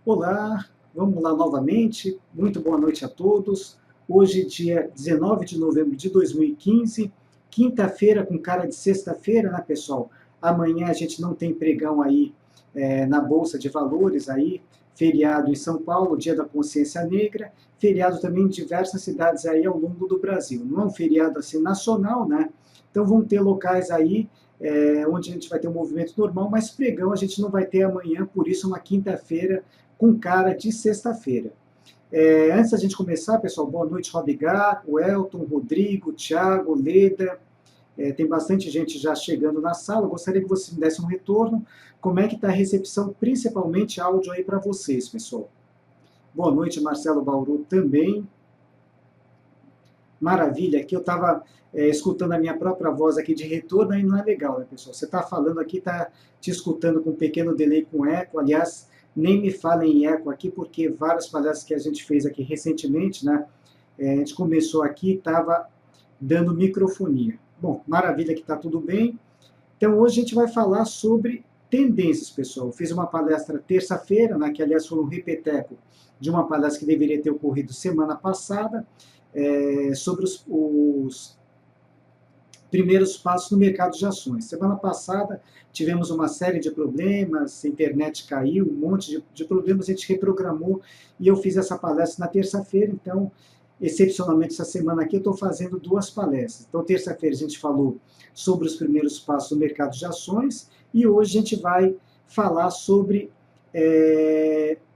Olá, vamos lá novamente. Muito boa noite a todos. Hoje, dia 19 de novembro de 2015, quinta-feira com cara de sexta-feira, né, pessoal? Amanhã a gente não tem pregão aí na Bolsa de Valores, aí, feriado em São Paulo, Dia da Consciência Negra, feriado também em diversas cidades aí ao longo do Brasil. Não é um feriado assim nacional, né? Então vão ter locais aí onde a gente vai ter um movimento normal, mas pregão a gente não vai ter amanhã, por isso uma quinta-feira com cara de sexta-feira. Antes da gente começar, pessoal, boa noite, Robigar, o Elton, Rodrigo, Thiago, Leda. Tem bastante gente já chegando na sala. Gostaria que você me desse um retorno. Como é que está a recepção, principalmente áudio aí para vocês, pessoal? Boa noite, Marcelo Bauru também. Maravilha, aqui eu estava escutando a minha própria voz aqui de retorno, aí não é legal, né, pessoal? Você está falando aqui, está te escutando com um pequeno delay com eco, aliás, nem me falem em eco aqui, porque várias palestras que a gente fez aqui recentemente, né, a gente começou aqui, estava dando microfonia. Bom, maravilha que está tudo bem. Então, hoje a gente vai falar sobre tendências, pessoal. Eu fiz uma palestra terça-feira, né, que aliás foi um repeteco de uma palestra que deveria ter ocorrido semana passada, sobre os primeiros passos no mercado de ações. Semana passada tivemos uma série de problemas, a internet caiu, um monte de problemas, a gente reprogramou e eu fiz essa palestra na terça-feira, então, excepcionalmente, essa semana aqui eu estou fazendo duas palestras. Então, terça-feira a gente falou sobre os primeiros passos no mercado de ações e hoje a gente vai falar sobre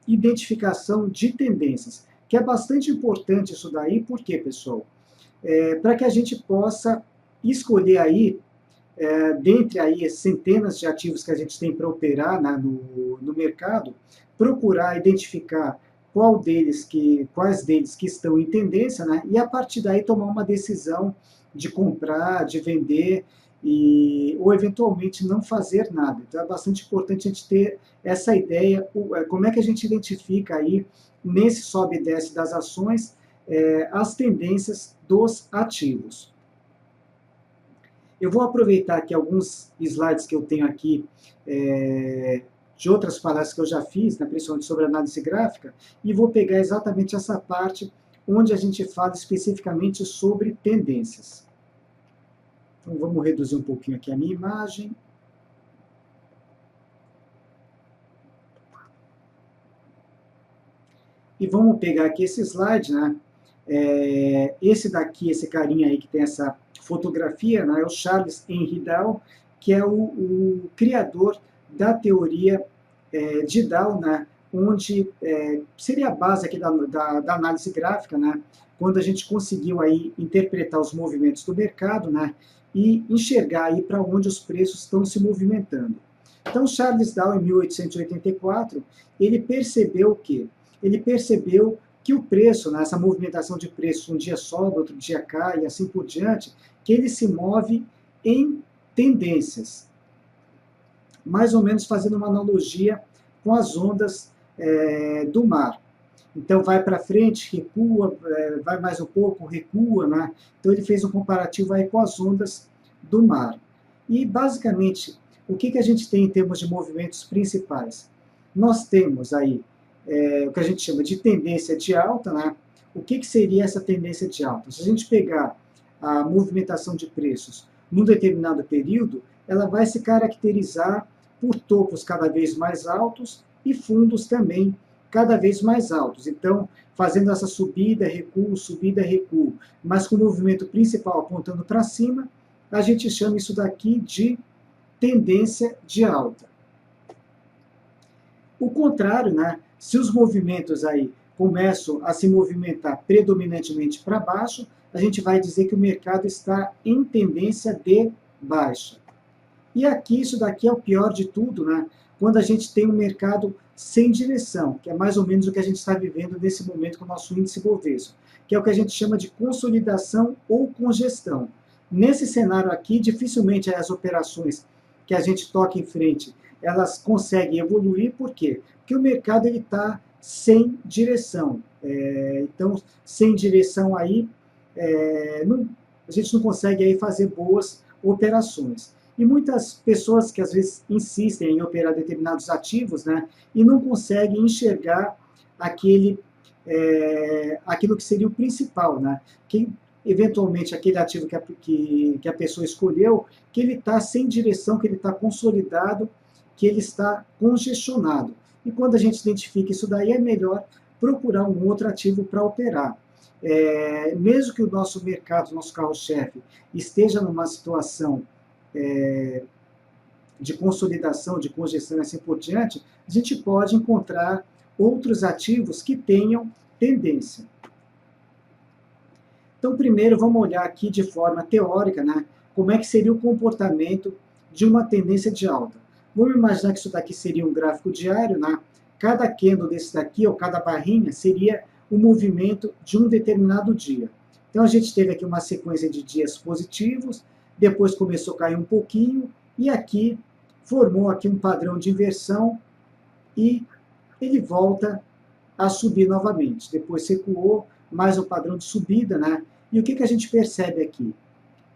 identificação de tendências, que é bastante importante isso daí, por quê, pessoal? Para que a gente possa escolher aí, dentre aí centenas de ativos que a gente tem para operar, né, no mercado, procurar identificar quais deles que estão em tendência, né, e a partir daí tomar uma decisão de comprar, de vender, ou eventualmente não fazer nada. Então é bastante importante a gente ter essa ideia, como é que a gente identifica aí, nesse sobe e desce das ações, as tendências dos ativos. Eu vou aproveitar aqui alguns slides que eu tenho aqui de outras palestras que eu já fiz, né, principalmente sobre análise gráfica, e vou pegar exatamente essa parte onde a gente fala especificamente sobre tendências. Então vamos reduzir um pouquinho aqui a minha imagem. E vamos pegar aqui esse slide, né? Esse daqui, esse carinha aí que tem essa fotografia, né, é o Charles Henry Dow, que é o criador da teoria de Dow, né, onde seria a base aqui da análise gráfica, né, quando a gente conseguiu aí interpretar os movimentos do mercado, né, e enxergar aí para onde os preços estão se movimentando. Então, Charles Dow, em 1884, ele percebeu o quê? Ele percebeu que o preço, né, essa movimentação de preço, um dia sobe, outro dia cai, e assim por diante, que ele se move em tendências. Mais ou menos fazendo uma analogia com as ondas do mar. Então, vai para frente, recua, vai mais um pouco, recua, né? Então, ele fez um comparativo aí com as ondas do mar. E, basicamente, o que a gente tem em termos de movimentos principais? Nós temos aí o que a gente chama de tendência de alta, né? O que seria essa tendência de alta? Se a gente pegar a movimentação de preços num determinado período, ela vai se caracterizar por topos cada vez mais altos e fundos também cada vez mais altos. Então, fazendo essa subida, recuo, mas com o movimento principal apontando para cima, a gente chama isso daqui de tendência de alta. O contrário, né? Se os movimentos aí começam a se movimentar predominantemente para baixo, a gente vai dizer que o mercado está em tendência de baixa. E aqui, isso daqui é o pior de tudo, né? Quando a gente tem um mercado sem direção, que é mais ou menos o que a gente está vivendo nesse momento com o nosso índice Bovespa, que é o que a gente chama de consolidação ou congestão. Nesse cenário aqui, dificilmente as operações que a gente toca em frente, elas conseguem evoluir, por quê? Porque o mercado está sem direção. Então, sem direção aí, a gente não consegue aí fazer boas operações. E muitas pessoas que às vezes insistem em operar determinados ativos, né, e não conseguem enxergar aquilo que seria o principal, né, que eventualmente aquele ativo que a pessoa escolheu, que ele está sem direção, que ele está consolidado, que ele está congestionado. E quando a gente identifica isso daí, é melhor procurar um outro ativo para operar. Mesmo que o nosso mercado, nosso carro-chefe, esteja numa situação de consolidação, de congestão e assim por diante, a gente pode encontrar outros ativos que tenham tendência. Então, primeiro, vamos olhar aqui de forma teórica, né, como é que seria o comportamento de uma tendência de alta. Vamos imaginar que isso daqui seria um gráfico diário, né? Cada candle desse daqui, ou cada barrinha, seria o movimento de um determinado dia. Então, a gente teve aqui uma sequência de dias positivos, depois começou a cair um pouquinho, e aqui formou aqui um padrão de inversão, e ele volta a subir novamente. Depois recuou, mais um padrão de subida, né? E o que a gente percebe aqui?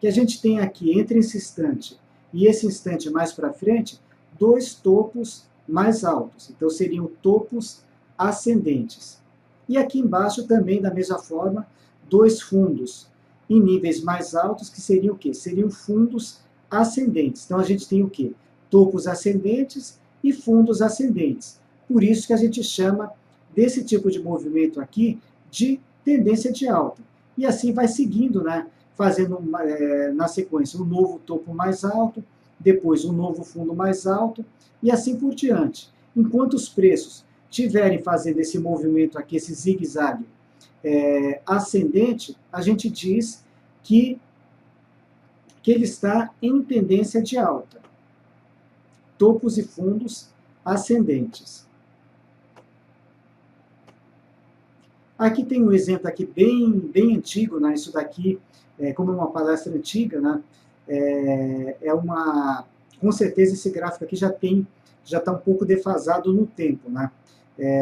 Que a gente tem aqui, entre esse instante e esse instante mais para frente, dois topos mais altos. Então, seriam topos ascendentes. E aqui embaixo também, da mesma forma, dois fundos em níveis mais altos, que seriam o quê? Seriam fundos ascendentes. Então, a gente tem o quê? Topos ascendentes e fundos ascendentes. Por isso que a gente chama desse tipo de movimento aqui de tendência de alta. E assim vai seguindo, né? Fazendo na sequência um novo topo mais alto, depois um novo fundo mais alto, e assim por diante. Enquanto os preços estiverem fazendo esse movimento aqui, esse zigue-zague ascendente, a gente diz que ele está em tendência de alta. Topos e fundos ascendentes. Aqui tem um exemplo aqui bem antigo, né? Isso daqui, como é uma palestra antiga, né? Com certeza esse gráfico aqui já está um pouco defasado no tempo, né?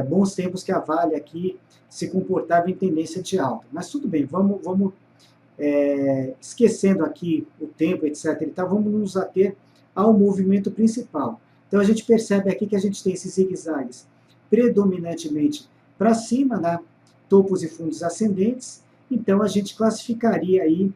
Bons tempos que a Vale aqui se comportava em tendência de alta. Mas tudo bem, vamos esquecendo aqui o tempo, etc. Então, vamos nos ater ao movimento principal. Então, a gente percebe aqui que a gente tem esses zigue-zagues predominantemente para cima, né? Topos e fundos ascendentes. Então, a gente classificaria aí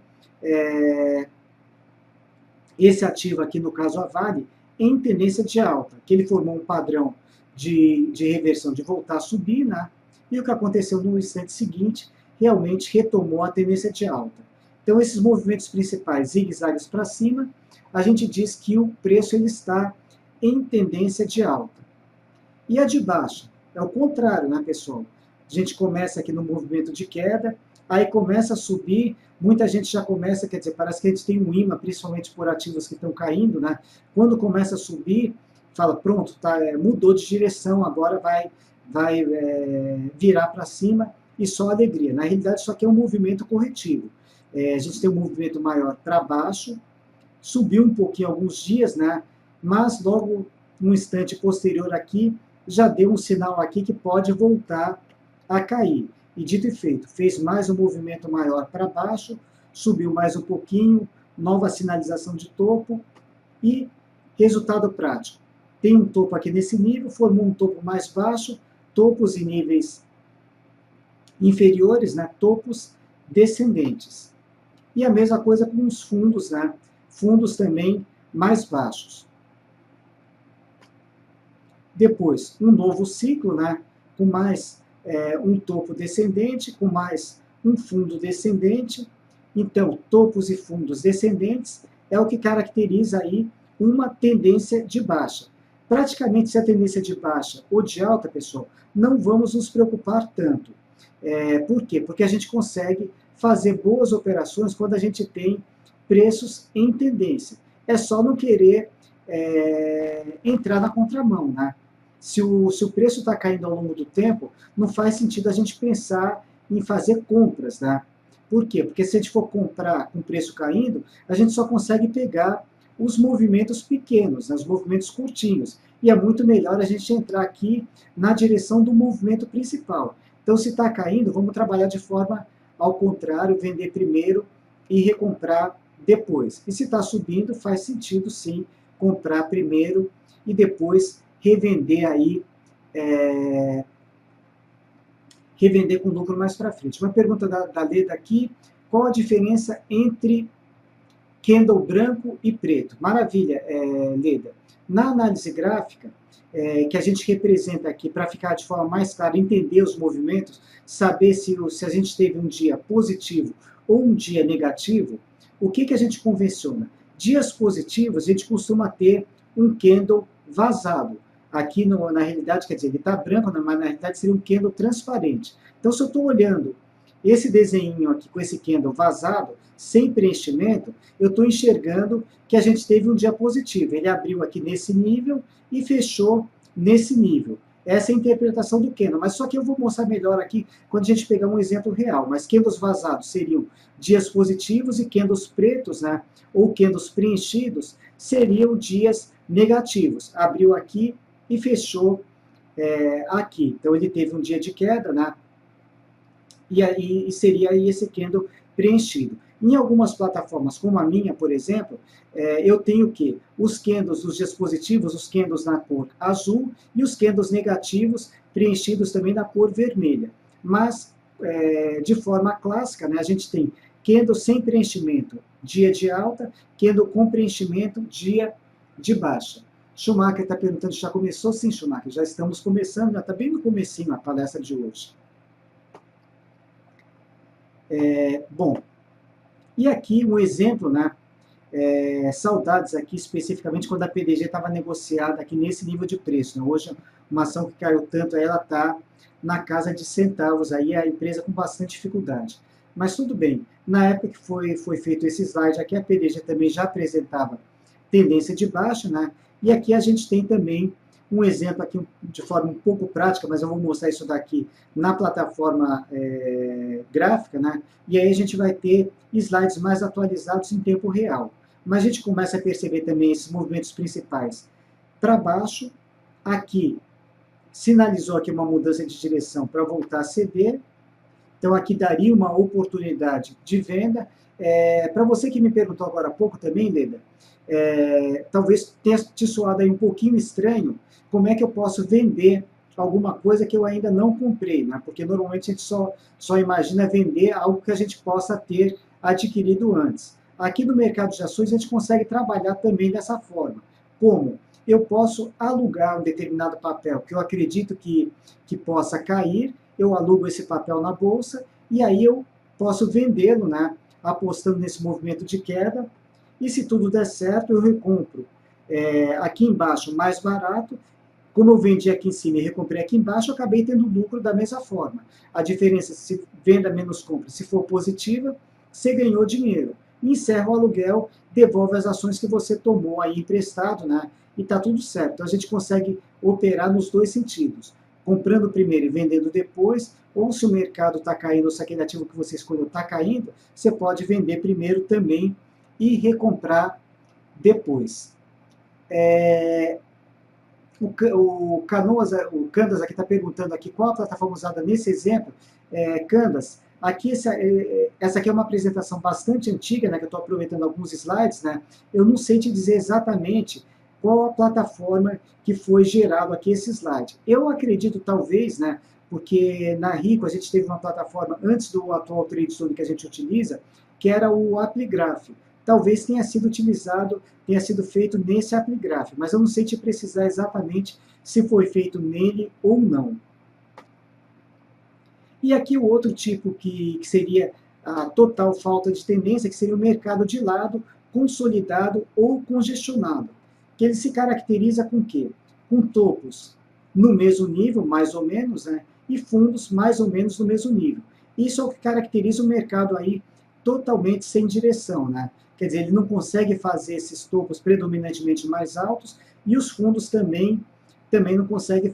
esse ativo aqui, no caso a Vale, em tendência de alta, que ele formou um padrão de reversão, de voltar a subir, né? E o que aconteceu no instante seguinte, realmente retomou a tendência de alta. Então, esses movimentos principais, zigue-zagues para cima, a gente diz que o preço ele está em tendência de alta. E a de baixa? É o contrário, né, pessoal? A gente começa aqui no movimento de queda, aí começa a subir, muita gente já começa, quer dizer, parece que a gente tem um imã, principalmente por ativos que estão caindo, né? Quando começa a subir, fala, pronto, mudou de direção, agora vai virar para cima e só alegria. Na realidade, isso aqui é um movimento corretivo. A gente tem um movimento maior para baixo, subiu um pouquinho alguns dias, né? Mas logo no instante posterior aqui, já deu um sinal aqui que pode voltar a cair. E dito e feito, fez mais um movimento maior para baixo, subiu mais um pouquinho, nova sinalização de topo e resultado prático. Tem um topo aqui nesse nível, formou um topo mais baixo, topos em níveis inferiores, né, topos descendentes. E a mesma coisa com os fundos, né, fundos também mais baixos. Depois, um novo ciclo, né, com mais um topo descendente, com mais um fundo descendente. Então, topos e fundos descendentes é o que caracteriza aí uma tendência de baixa. Praticamente, se a tendência de baixa ou de alta, pessoal, não vamos nos preocupar tanto. Por quê? Porque a gente consegue fazer boas operações quando a gente tem preços em tendência. É só não querer entrar na contramão, né? Se o preço está caindo ao longo do tempo, não faz sentido a gente pensar em fazer compras, né? Por quê? Porque se a gente for comprar com o preço caindo, a gente só consegue pegar os movimentos pequenos, né, os movimentos curtinhos. E é muito melhor a gente entrar aqui na direção do movimento principal. Então, se está caindo, vamos trabalhar de forma ao contrário, vender primeiro e recomprar depois. E se está subindo, faz sentido sim comprar primeiro e depois revender aí, revender com lucro mais para frente. Uma pergunta da Leda aqui, qual a diferença entre candle branco e preto? Maravilha, Leda. Na análise gráfica, que a gente representa aqui, para ficar de forma mais clara, entender os movimentos, saber se a gente teve um dia positivo ou um dia negativo, o que a gente convenciona? Dias positivos, a gente costuma ter um candle vazado. Aqui, na realidade, quer dizer, ele está branco, mas na realidade seria um candle transparente. Então, se eu estou olhando esse desenho aqui com esse candle vazado, sem preenchimento, eu estou enxergando que a gente teve um dia positivo. Ele abriu aqui nesse nível e fechou nesse nível. Essa é a interpretação do candle, mas só que eu vou mostrar melhor aqui quando a gente pegar um exemplo real. Mas candles vazados seriam dias positivos e candles pretos, né, ou candles preenchidos, seriam dias negativos. Abriu aqui e fechou aqui. Então ele teve um dia de queda, né, e aí seria aí esse candle preenchido. Em algumas plataformas, como a minha, por exemplo, eu tenho o quê? Os candles dos dias positivos, os candles na cor azul, e os candles negativos preenchidos também na cor vermelha. Mas, de forma clássica, né, a gente tem candle sem preenchimento, dia de alta, candle com preenchimento, dia de baixa. Schumacher está perguntando, já começou? Sim, Schumacher, já estamos começando, já está bem no comecinho a palestra de hoje. Bom, e aqui um exemplo, né? Saudades aqui especificamente quando a PDG estava negociada aqui nesse nível de preço. Né? Hoje, uma ação que caiu tanto, ela está na casa de centavos, aí a empresa com bastante dificuldade. Mas tudo bem, na época que foi feito esse slide aqui, a PDG também já apresentava tendência de baixa, né? E aqui a gente tem também um exemplo aqui de forma um pouco prática, mas eu vou mostrar isso daqui na plataforma gráfica, né? E aí a gente vai ter slides mais atualizados em tempo real. Mas a gente começa a perceber também esses movimentos principais para baixo. Aqui sinalizou aqui uma mudança de direção para voltar a ceder. Então aqui daria uma oportunidade de venda. Para você que me perguntou agora há pouco também, Leda, talvez tenha te soado aí um pouquinho estranho, como é que eu posso vender alguma coisa que eu ainda não comprei, né? Porque normalmente a gente só imagina vender algo que a gente possa ter adquirido antes. Aqui no mercado de ações a gente consegue trabalhar também dessa forma. Como? Eu posso alugar um determinado papel que eu acredito que possa cair, eu alugo esse papel na bolsa e aí eu posso vendê-lo, né? Apostando nesse movimento de queda, e se tudo der certo, eu recompro aqui embaixo mais barato. Como eu vendi aqui em cima e recomprei aqui embaixo, eu acabei tendo lucro da mesma forma. A diferença, se venda menos compra, se for positiva, você ganhou dinheiro. Encerra o aluguel, devolve as ações que você tomou aí emprestado, né? E está tudo certo. Então a gente consegue operar nos dois sentidos. Comprando primeiro e vendendo depois, ou se o mercado está caindo, ou se aquele ativo que você escolheu está caindo, você pode vender primeiro também e recomprar depois. O Candas aqui está perguntando aqui qual a plataforma usada nesse exemplo. Candas, aqui essa aqui é uma apresentação bastante antiga, né, que eu estou aproveitando alguns slides, né? Eu não sei te dizer exatamente qual a plataforma que foi gerado aqui esse slide. Eu acredito, talvez, né, porque na Rico a gente teve uma plataforma antes do atual TradeZone que a gente utiliza, que era o AppleGraph. Talvez tenha sido utilizado, tenha sido feito nesse AppleGraph, mas eu não sei te precisar exatamente se foi feito nele ou não. E aqui o outro tipo que seria a total falta de tendência, que seria o mercado de lado, consolidado ou congestionado, que ele se caracteriza com o quê? Com topos no mesmo nível, mais ou menos, né? E fundos mais ou menos no mesmo nível. Isso é o que caracteriza o mercado aí totalmente sem direção, né? Quer dizer, ele não consegue fazer esses topos predominantemente mais altos e os fundos também não conseguem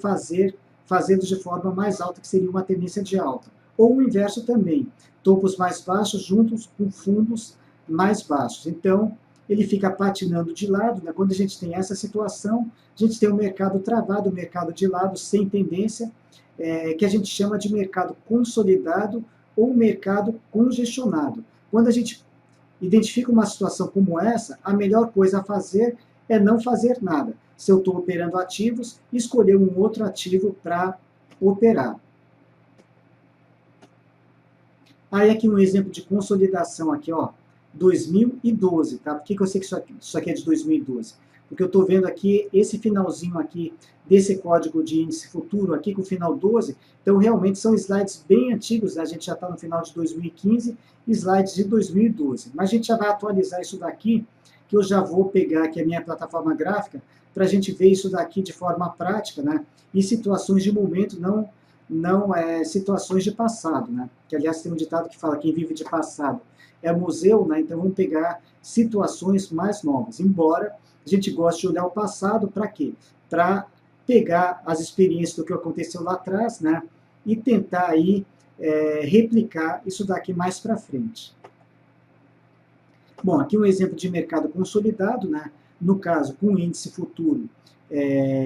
fazendo de forma mais alta, que seria uma tendência de alta. Ou o inverso também, topos mais baixos juntos com fundos mais baixos. Então, ele fica patinando de lado, né? Quando a gente tem essa situação, a gente tem um mercado travado, um mercado de lado sem tendência, que a gente chama de mercado consolidado ou mercado congestionado. Quando a gente identifica uma situação como essa, a melhor coisa a fazer é não fazer nada. Se eu estou operando ativos, escolher um outro ativo para operar. Aí aqui um exemplo de consolidação aqui, ó, 2012, tá? Por que eu sei que isso aqui é de 2012? Porque eu estou vendo aqui esse finalzinho aqui desse código de índice futuro aqui com o final 12, então realmente são slides bem antigos, né? A gente já está no final de 2015, slides de 2012. Mas a gente já vai atualizar isso daqui, que eu já vou pegar aqui a minha plataforma gráfica para a gente ver isso daqui de forma prática, né? Em situações de momento, não situações de passado, né? Que aliás tem um ditado que fala quem vive de passado é museu, né? Então vamos pegar situações mais novas. Embora a gente goste de olhar o passado, para quê? Para pegar as experiências do que aconteceu lá atrás, né? E tentar aí replicar isso daqui mais para frente. Bom, aqui um exemplo de mercado consolidado, né? No caso, com o índice futuro,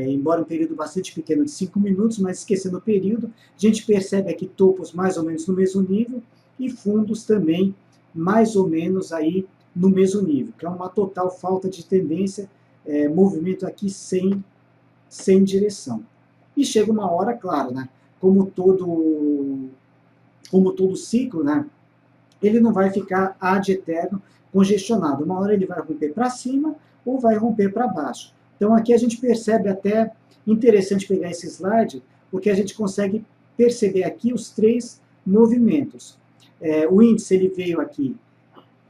embora um período bastante pequeno de 5 minutos, mas esquecendo o período, a gente percebe aqui topos mais ou menos no mesmo nível e fundos também mais ou menos aí no mesmo nível, que é uma total falta de tendência, movimento aqui sem direção. E chega uma hora, claro, né? Como todo ciclo, né? Ele não vai ficar ad eterno congestionado. Uma hora ele vai romper para cima ou vai romper para baixo. Então aqui a gente percebe até interessante pegar esse slide, porque a gente consegue perceber aqui os três movimentos. O índice ele veio aqui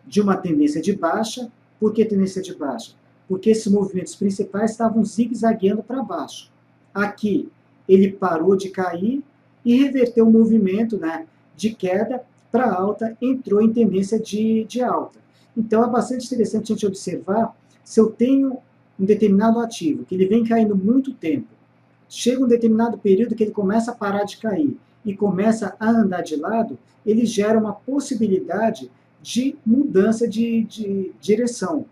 de uma tendência de baixa. Por que tendência de baixa? Porque esses movimentos principais estavam zigue-zagueando para baixo. Aqui ele parou de cair e reverteu o movimento, né, de queda para alta, entrou em tendência de alta. Então é bastante interessante a gente observar se eu tenho um determinado ativo, que ele vem caindo muito tempo, chega um determinado período que ele começa a parar de cair e começa a andar de lado, ele gera uma possibilidade de mudança de direção.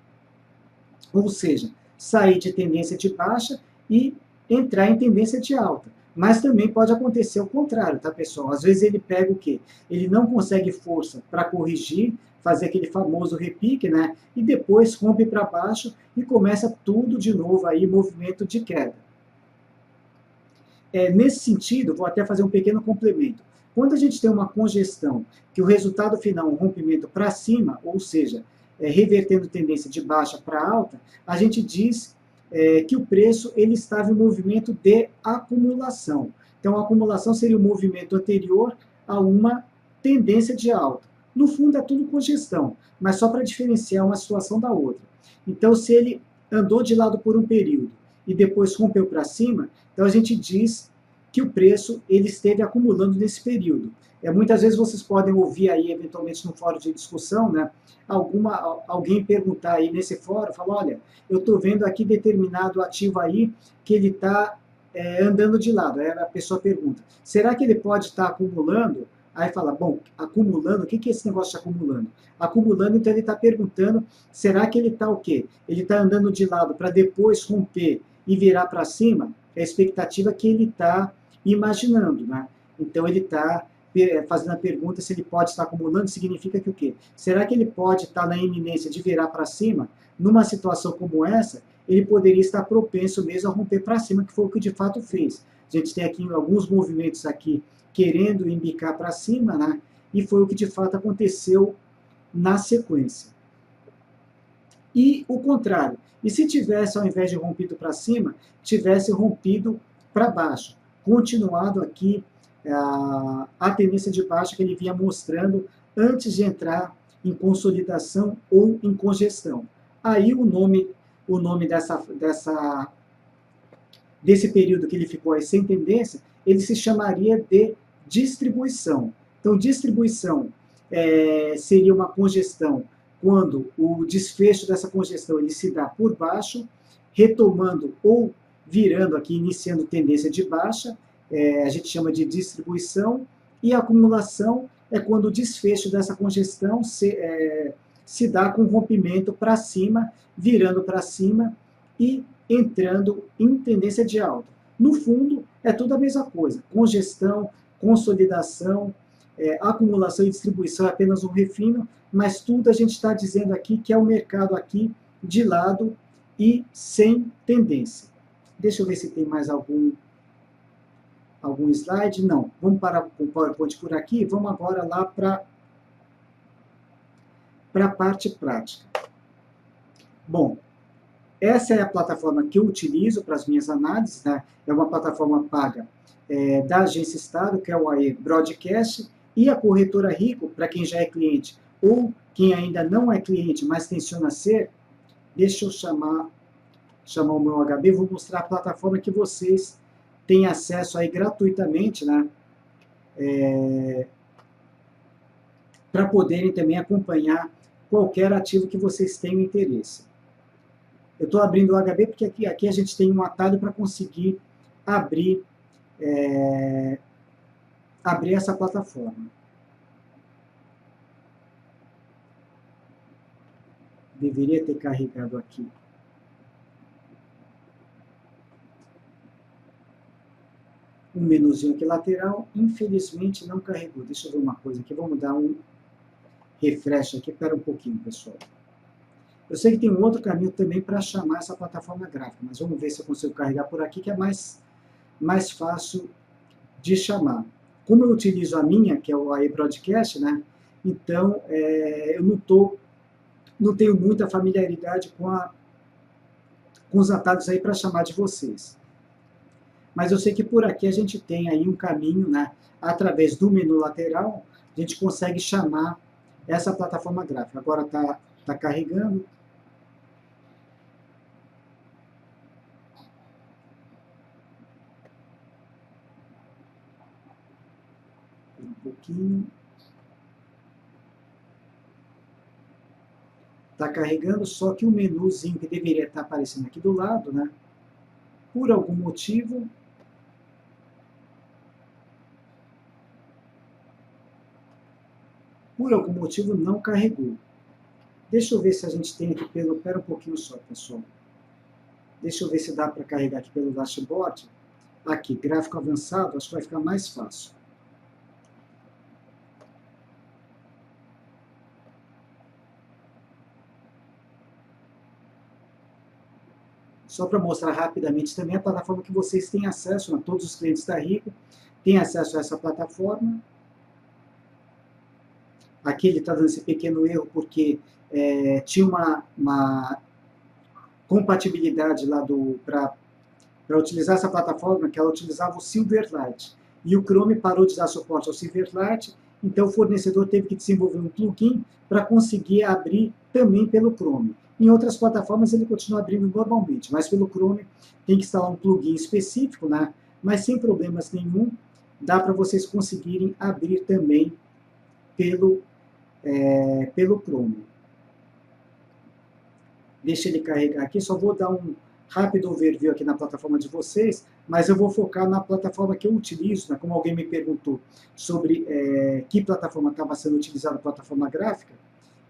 Ou seja, sair de tendência de baixa e entrar em tendência de alta. Mas também pode acontecer o contrário, tá, pessoal? Às vezes ele pega o quê? Ele não consegue força para corrigir, fazer aquele famoso repique, né? E depois rompe para baixo e começa tudo de novo aí, movimento de queda. Nesse sentido, vou até fazer um pequeno complemento. Quando a gente tem uma congestão, que o resultado final é um rompimento para cima, ou seja, revertendo tendência de baixa para alta, a gente diz que o preço ele estava em movimento de acumulação. Então, a acumulação seria o movimento anterior a uma tendência de alta. No fundo, é tudo congestão, mas só para diferenciar uma situação da outra. Então, se ele andou de lado por um período e depois rompeu para cima, então a gente diz que o preço ele esteve acumulando nesse período. Muitas vezes vocês podem ouvir aí, eventualmente, no fórum de discussão, né, alguém perguntar aí nesse fórum, falar, olha, eu estou vendo aqui determinado ativo aí que ele está andando de lado. Aí a pessoa pergunta, será que ele pode estar acumulando? Aí fala, bom, acumulando, o que é esse negócio de acumulando? Acumulando, então ele está perguntando, será que ele está o quê? Ele está andando de lado para depois romper e virar para cima? É a expectativa que ele está imaginando, né? Então ele está fazendo a pergunta se ele pode estar acumulando, significa que o quê? Será que ele pode estar na iminência de virar para cima? Numa situação como essa, ele poderia estar propenso mesmo a romper para cima, que foi o que de fato fez. A gente tem aqui alguns movimentos aqui querendo embicar para cima, né? E foi o que de fato aconteceu na sequência. E o contrário. E se tivesse, ao invés de rompido para cima, tivesse rompido para baixo, continuado aqui a tendência de baixa que ele vinha mostrando antes de entrar em consolidação ou em congestão. Aí o nome desse período que ele ficou aí sem tendência, ele se chamaria de distribuição. Então, distribuição seria uma congestão quando o desfecho dessa congestão ele se dá por baixo, retomando ou virando aqui, iniciando tendência de baixa, a gente chama de distribuição, e acumulação é quando o desfecho dessa congestão se dá com rompimento para cima, virando para cima e entrando em tendência de alta. No fundo, é tudo a mesma coisa, congestão, consolidação, acumulação e distribuição é apenas um refino, mas tudo a gente está dizendo aqui que é o mercado aqui de lado e sem tendência. Deixa eu ver se tem mais algum slide. Não, vamos parar com o PowerPoint por aqui, vamos agora lá para a parte prática. Bom, essa é a plataforma que eu utilizo para as minhas análises, né? É uma plataforma paga da Agência Estado, que é o AE Broadcast, e a corretora Rico, para quem já é cliente, ou quem ainda não é cliente, mas tenciona ser. Deixa eu chamar o meu HB, vou mostrar a plataforma que vocês têm acesso aí gratuitamente, né? Para poderem também acompanhar qualquer ativo que vocês tenham interesse. Eu estou abrindo o HB porque aqui a gente tem um atalho para conseguir abrir essa plataforma. Deveria ter carregado aqui. Um menuzinho aqui lateral, infelizmente não carregou. Deixa eu ver uma coisa aqui, vamos dar um refresh aqui, espera um pouquinho, pessoal. Eu sei que tem um outro caminho também para chamar essa plataforma gráfica, mas vamos ver se eu consigo carregar por aqui, que é mais fácil de chamar. Como eu utilizo a minha, que é o AE Broadcast, né? Então, eu não tenho muita familiaridade com os atalhos aí para chamar de vocês. Mas eu sei que por aqui a gente tem aí um caminho, né? Através do menu lateral, a gente consegue chamar essa plataforma gráfica. Agora está carregando. Um pouquinho. Está carregando, só que o menuzinho que deveria estar aparecendo aqui do lado, né? Por algum motivo, não carregou. Deixa eu ver se a gente tem aqui Espera um pouquinho só, pessoal. Deixa eu ver se dá para carregar aqui pelo dashboard. Aqui, gráfico avançado, acho que vai ficar mais fácil. Só para mostrar rapidamente também a plataforma que vocês têm acesso, né? Todos os clientes da Rico têm acesso a essa plataforma. Aqui ele está dando esse pequeno erro porque tinha uma compatibilidade lá para utilizar essa plataforma, que ela utilizava o Silverlight. E o Chrome parou de dar suporte ao Silverlight, então o fornecedor teve que desenvolver um plugin para conseguir abrir também pelo Chrome. Em outras plataformas ele continua abrindo normalmente, mas pelo Chrome tem que instalar um plugin específico, né? Mas sem problemas nenhum, dá para vocês conseguirem abrir também pelo Chrome. Deixa ele carregar aqui, só vou dar um rápido overview aqui na plataforma de vocês, mas eu vou focar na plataforma que eu utilizo, né? Como alguém me perguntou sobre que plataforma estava sendo utilizada, a plataforma gráfica,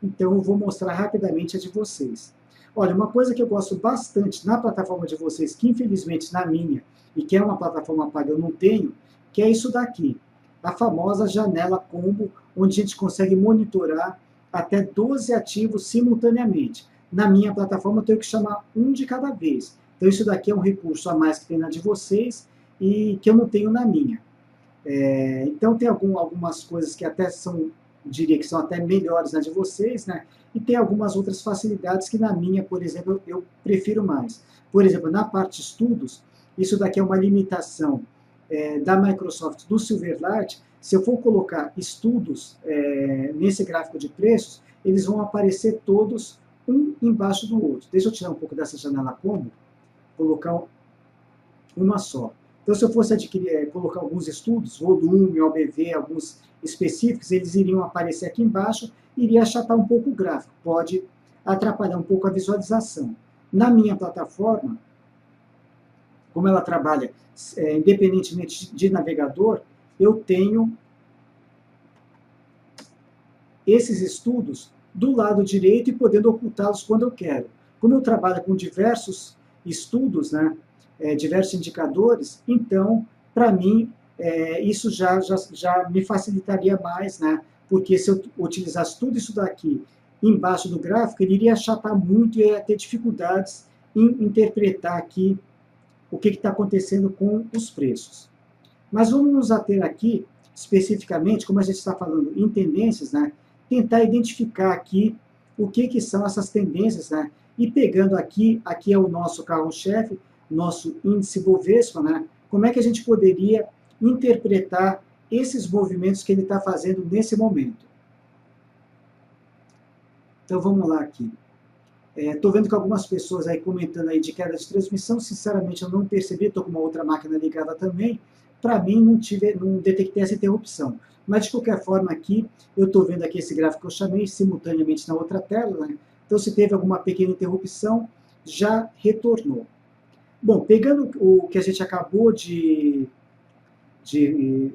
então eu vou mostrar rapidamente a de vocês. Olha, uma coisa que eu gosto bastante na plataforma de vocês, que infelizmente na minha, e que é uma plataforma paga, eu não tenho, que é isso daqui, a famosa janela combo, onde a gente consegue monitorar até 12 ativos simultaneamente. Na minha plataforma eu tenho que chamar um de cada vez. Então isso daqui é um recurso a mais que tem na de vocês e que eu não tenho na minha. Então tem algumas coisas que até diria que são até melhores na de vocês, né? E tem algumas outras facilidades que na minha, por exemplo, eu prefiro mais. Por exemplo, na parte estudos, isso daqui é uma limitação da Microsoft do Silverlight. Se eu for colocar estudos nesse gráfico de preços, eles vão aparecer todos um embaixo do outro. Deixa eu tirar um pouco dessa janela combo, colocar uma só. Então, se eu fosse colocar alguns estudos, volume, OBV, alguns específicos, eles iriam aparecer aqui embaixo, iria achatar um pouco o gráfico, pode atrapalhar um pouco a visualização. Na minha plataforma, como ela trabalha independentemente de navegador, eu tenho esses estudos do lado direito e podendo ocultá-los quando eu quero. Como eu trabalho com diversos estudos, né, diversos indicadores, então, para mim, isso já me facilitaria mais, né? Porque se eu utilizasse tudo isso daqui embaixo do gráfico, ele iria achatar muito e ia ter dificuldades em interpretar aqui o que está acontecendo com os preços. Mas vamos nos ater aqui, especificamente, como a gente está falando em tendências, né? Tentar identificar aqui o que são essas tendências, né? E pegando aqui é o nosso carro-chefe, nosso índice Bovespa, né? Como é que a gente poderia interpretar esses movimentos que ele está fazendo nesse momento? Então vamos lá aqui. Estou vendo que algumas pessoas aí comentando aí de queda de transmissão, sinceramente eu não percebi, estou com uma outra máquina ligada também, para mim não detectei essa interrupção. Mas de qualquer forma aqui, eu estou vendo aqui esse gráfico que eu chamei simultaneamente na outra tela, né? Então se teve alguma pequena interrupção, já retornou. Bom, pegando o que a gente acabou de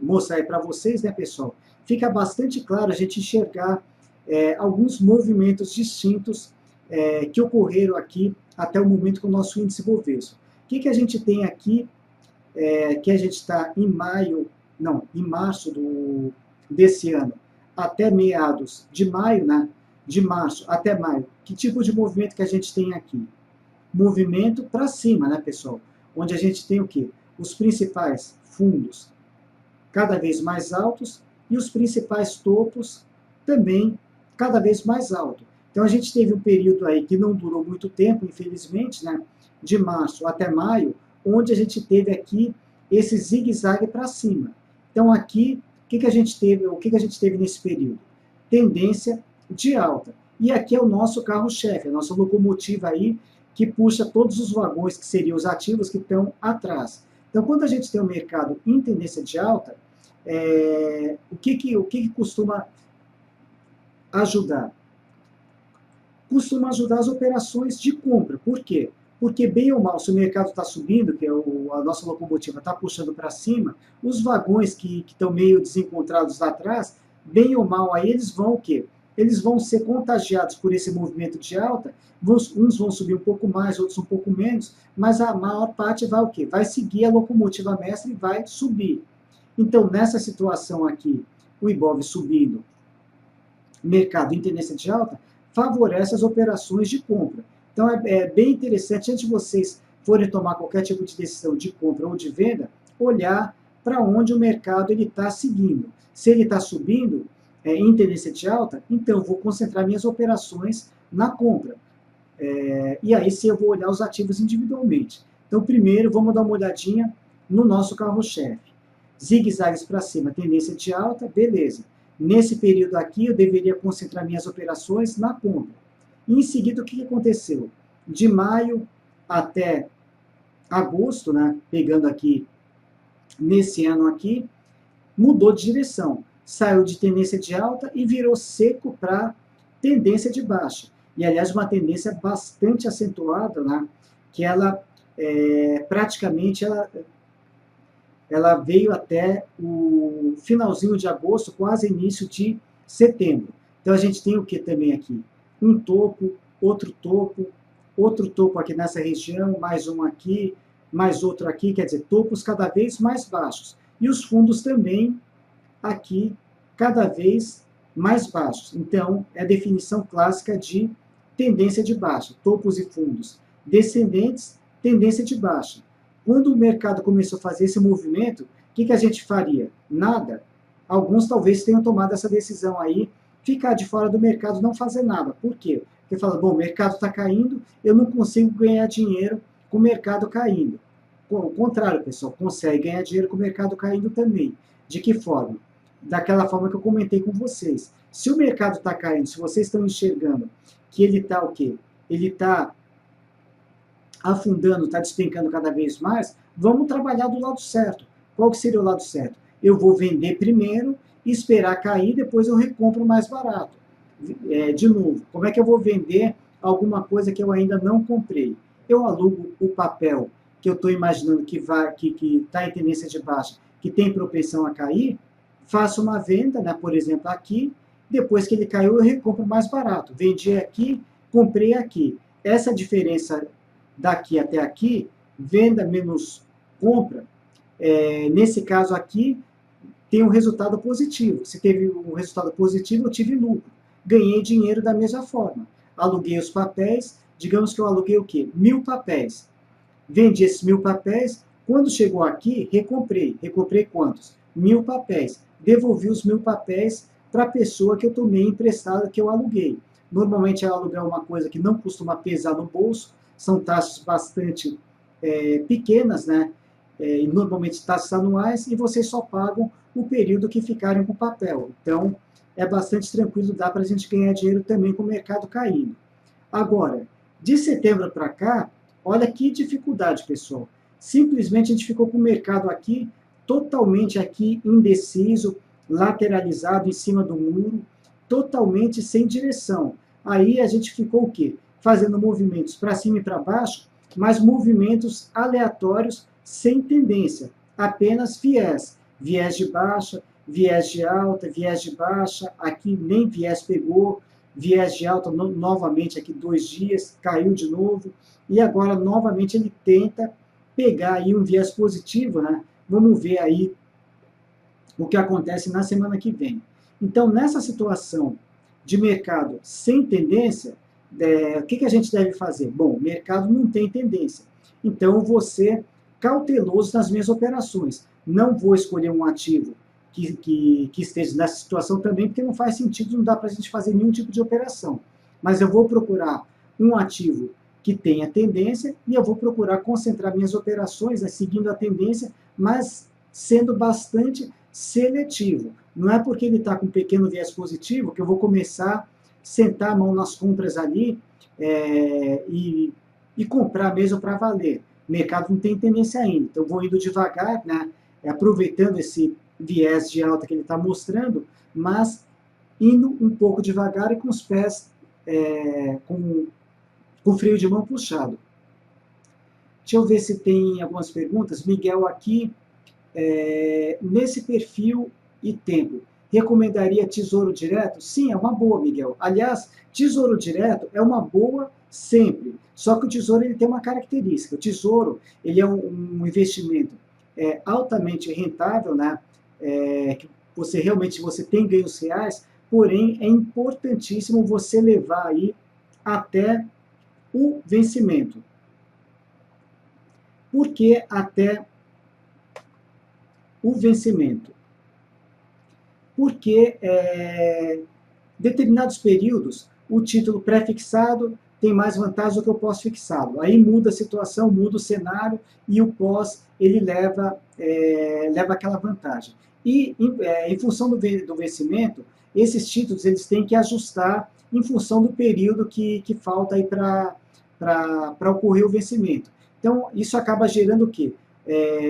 mostrar aí para vocês, né, pessoal, fica bastante claro a gente enxergar alguns movimentos distintos que ocorreram aqui até o momento com o nosso índice Bovespa. O que a gente tem aqui, que a gente está em março desse ano, até meados de maio, né? De março até maio, que tipo de movimento que a gente tem aqui? Movimento para cima, né, pessoal? Onde a gente tem o quê? Os principais fundos cada vez mais altos e os principais topos também cada vez mais altos. Então a gente teve um período aí que não durou muito tempo, infelizmente, né, de março até maio, onde a gente teve aqui esse zigue-zague para cima. Então aqui, o que a gente teve nesse período? Tendência de alta. E aqui é o nosso carro-chefe, a nossa locomotiva aí, que puxa todos os vagões que seriam os ativos que estão atrás. Então, quando a gente tem um mercado em tendência de alta, o que costuma ajudar? Costuma ajudar as operações de compra. Por quê? Porque, bem ou mal, se o mercado está subindo, que a nossa locomotiva está puxando para cima, os vagões que estão meio desencontrados lá atrás, bem ou mal, aí eles vão o quê? Eles vão ser contagiados por esse movimento de alta, uns vão subir um pouco mais, outros um pouco menos, mas a maior parte vai o quê? Vai seguir a locomotiva mestra e vai subir. Então, nessa situação aqui, o Ibov subindo, mercado em tendência de alta, favorece as operações de compra. Então, é bem interessante, antes de vocês forem tomar qualquer tipo de decisão de compra ou de venda, olhar para onde o mercado está seguindo. Se ele está subindo em tendência de alta, então eu vou concentrar minhas operações na compra. E aí sim eu vou olhar os ativos individualmente. Então, primeiro, vamos dar uma olhadinha no nosso carro-chefe. Zigue-zagues para cima, tendência de alta, beleza. Nesse período aqui, eu deveria concentrar minhas operações na compra. E em seguida, o que aconteceu? De maio até agosto, né, pegando aqui nesse ano aqui, mudou de direção. Saiu de tendência de alta e virou seco para tendência de baixa. E, aliás, uma tendência bastante acentuada, né, que ela praticamente ela veio até o finalzinho de agosto, quase início de setembro. Então a gente tem o que também aqui? Um topo, outro topo aqui nessa região, mais um aqui, mais outro aqui, quer dizer, topos cada vez mais baixos. E os fundos também aqui cada vez mais baixos. Então, é a definição clássica de tendência de baixa, topos e fundos descendentes, tendência de baixa. Quando o mercado começou a fazer esse movimento, o que a gente faria? Nada. Alguns talvez tenham tomado essa decisão aí, ficar de fora do mercado, não fazer nada. Por quê? Porque fala, bom, o mercado está caindo, eu não consigo ganhar dinheiro com o mercado caindo. Ao contrário, pessoal, consegue ganhar dinheiro com o mercado caindo também. De que forma? Daquela forma que eu comentei com vocês. Se o mercado está caindo, se vocês estão enxergando que ele está o quê? Ele está afundando, está despencando cada vez mais, vamos trabalhar do lado certo. Qual que seria o lado certo? Eu vou vender primeiro, esperar cair, depois eu recompro mais barato. De novo, como é que eu vou vender alguma coisa que eu ainda não comprei? Eu alugo o papel que eu estou imaginando que está em tendência de baixa, que tem propensão a cair, faço uma venda, né, por exemplo, aqui, depois que ele caiu eu recompro mais barato. Vendi aqui, comprei aqui. Essa diferença daqui até aqui, venda menos compra, Nesse caso aqui, tem um resultado positivo. Se teve um resultado positivo, eu tive lucro. Ganhei dinheiro da mesma forma. Aluguei os papéis, digamos que eu aluguei o quê? 1.000 papéis. Vendi esses 1.000 papéis, quando chegou aqui, recomprei. Recomprei quantos? 1.000 papéis. Devolvi os 1.000 papéis para a pessoa que eu tomei emprestado, que eu aluguei. Normalmente, é alugar uma coisa que não costuma pesar no bolso, são taxas bastante pequenas, né? E normalmente taxas anuais, e vocês só pagam o período que ficarem com o papel. Então, é bastante tranquilo, dá para a gente ganhar dinheiro também com o mercado caindo. Agora, de setembro para cá, olha que dificuldade, pessoal. Simplesmente a gente ficou com o mercado aqui, totalmente aqui indeciso, lateralizado em cima do muro, totalmente sem direção. Aí a gente ficou o quê? Fazendo movimentos para cima e para baixo, mas movimentos aleatórios, sem tendência, apenas viés. Viés de baixa, viés de alta, viés de baixa, aqui nem viés pegou, viés de alta novamente aqui 2 dias, caiu de novo, e agora novamente ele tenta pegar aí um viés positivo, né? Vamos ver aí o que acontece na semana que vem. Então, nessa situação de mercado sem tendência, o que a gente deve fazer? Bom, o mercado não tem tendência. Então, eu vou ser cauteloso nas minhas operações. Não vou escolher um ativo que esteja nessa situação também, porque não faz sentido, não dá para a gente fazer nenhum tipo de operação. Mas eu vou procurar um ativo que tenha tendência e eu vou procurar concentrar minhas operações, né, seguindo a tendência, mas sendo bastante seletivo. Não é porque ele está com um pequeno viés positivo que eu vou começar a sentar a mão nas compras ali e comprar mesmo para valer. O mercado não tem tendência ainda, então eu vou indo devagar, né, aproveitando esse viés de alta que ele está mostrando, mas indo um pouco devagar e com os pés com freio de mão puxado. Deixa eu ver se tem algumas perguntas. Miguel aqui, nesse perfil e tempo, recomendaria Tesouro Direto? Sim, é uma boa, Miguel. Aliás, Tesouro Direto é uma boa sempre. Só que o Tesouro ele tem uma característica. O Tesouro ele é um investimento altamente rentável, né? Que você realmente tem ganhos reais, porém é importantíssimo você levar aí até o vencimento. Por que até o vencimento? Porque determinados períodos o título pré-fixado tem mais vantagem do que o pós-fixado. Aí muda a situação, muda o cenário e o pós ele leva aquela vantagem. E em função do vencimento, esses títulos eles têm que ajustar em função do período que falta aí para ocorrer o vencimento. Então, isso acaba gerando o quê?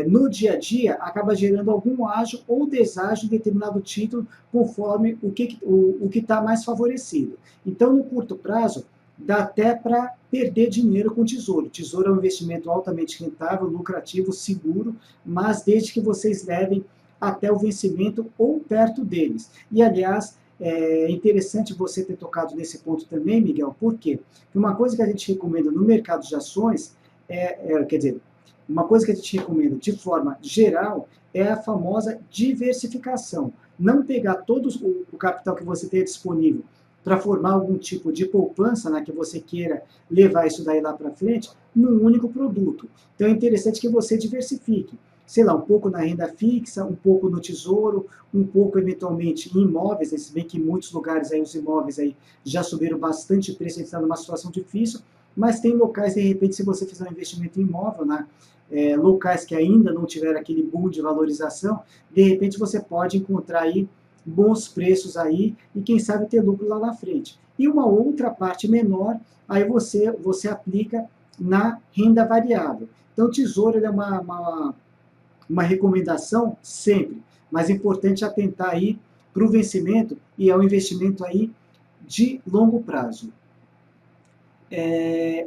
No dia a dia, acaba gerando algum ágio ou deságio em determinado título, conforme o que está mais favorecido. Então, no curto prazo, dá até para perder dinheiro com o Tesouro. O Tesouro é um investimento altamente rentável, lucrativo, seguro, mas desde que vocês levem até o vencimento ou perto deles. E, aliás, é interessante você ter tocado nesse ponto também, Miguel, por quê? Porque uma coisa que a gente recomenda no mercado de ações quer dizer, uma coisa que a gente recomenda de forma geral é a famosa diversificação. Não pegar todo o capital que você tem disponível para formar algum tipo de poupança, né, que você queira levar isso daí lá para frente, num único produto. Então é interessante que você diversifique. Sei lá, um pouco na renda fixa, um pouco no tesouro, um pouco eventualmente em imóveis, se bem que em muitos lugares aí os imóveis aí já subiram bastante o preço, a gente está numa situação difícil, mas tem locais, de repente, se você fizer um investimento em imóvel, né, locais que ainda não tiveram aquele boom de valorização, de repente você pode encontrar aí bons preços aí e quem sabe ter lucro lá na frente. E uma outra parte menor, aí você aplica na renda variável. Então, o Tesouro é uma recomendação sempre, mas é importante atentar aí para o vencimento e é um investimento aí de longo prazo.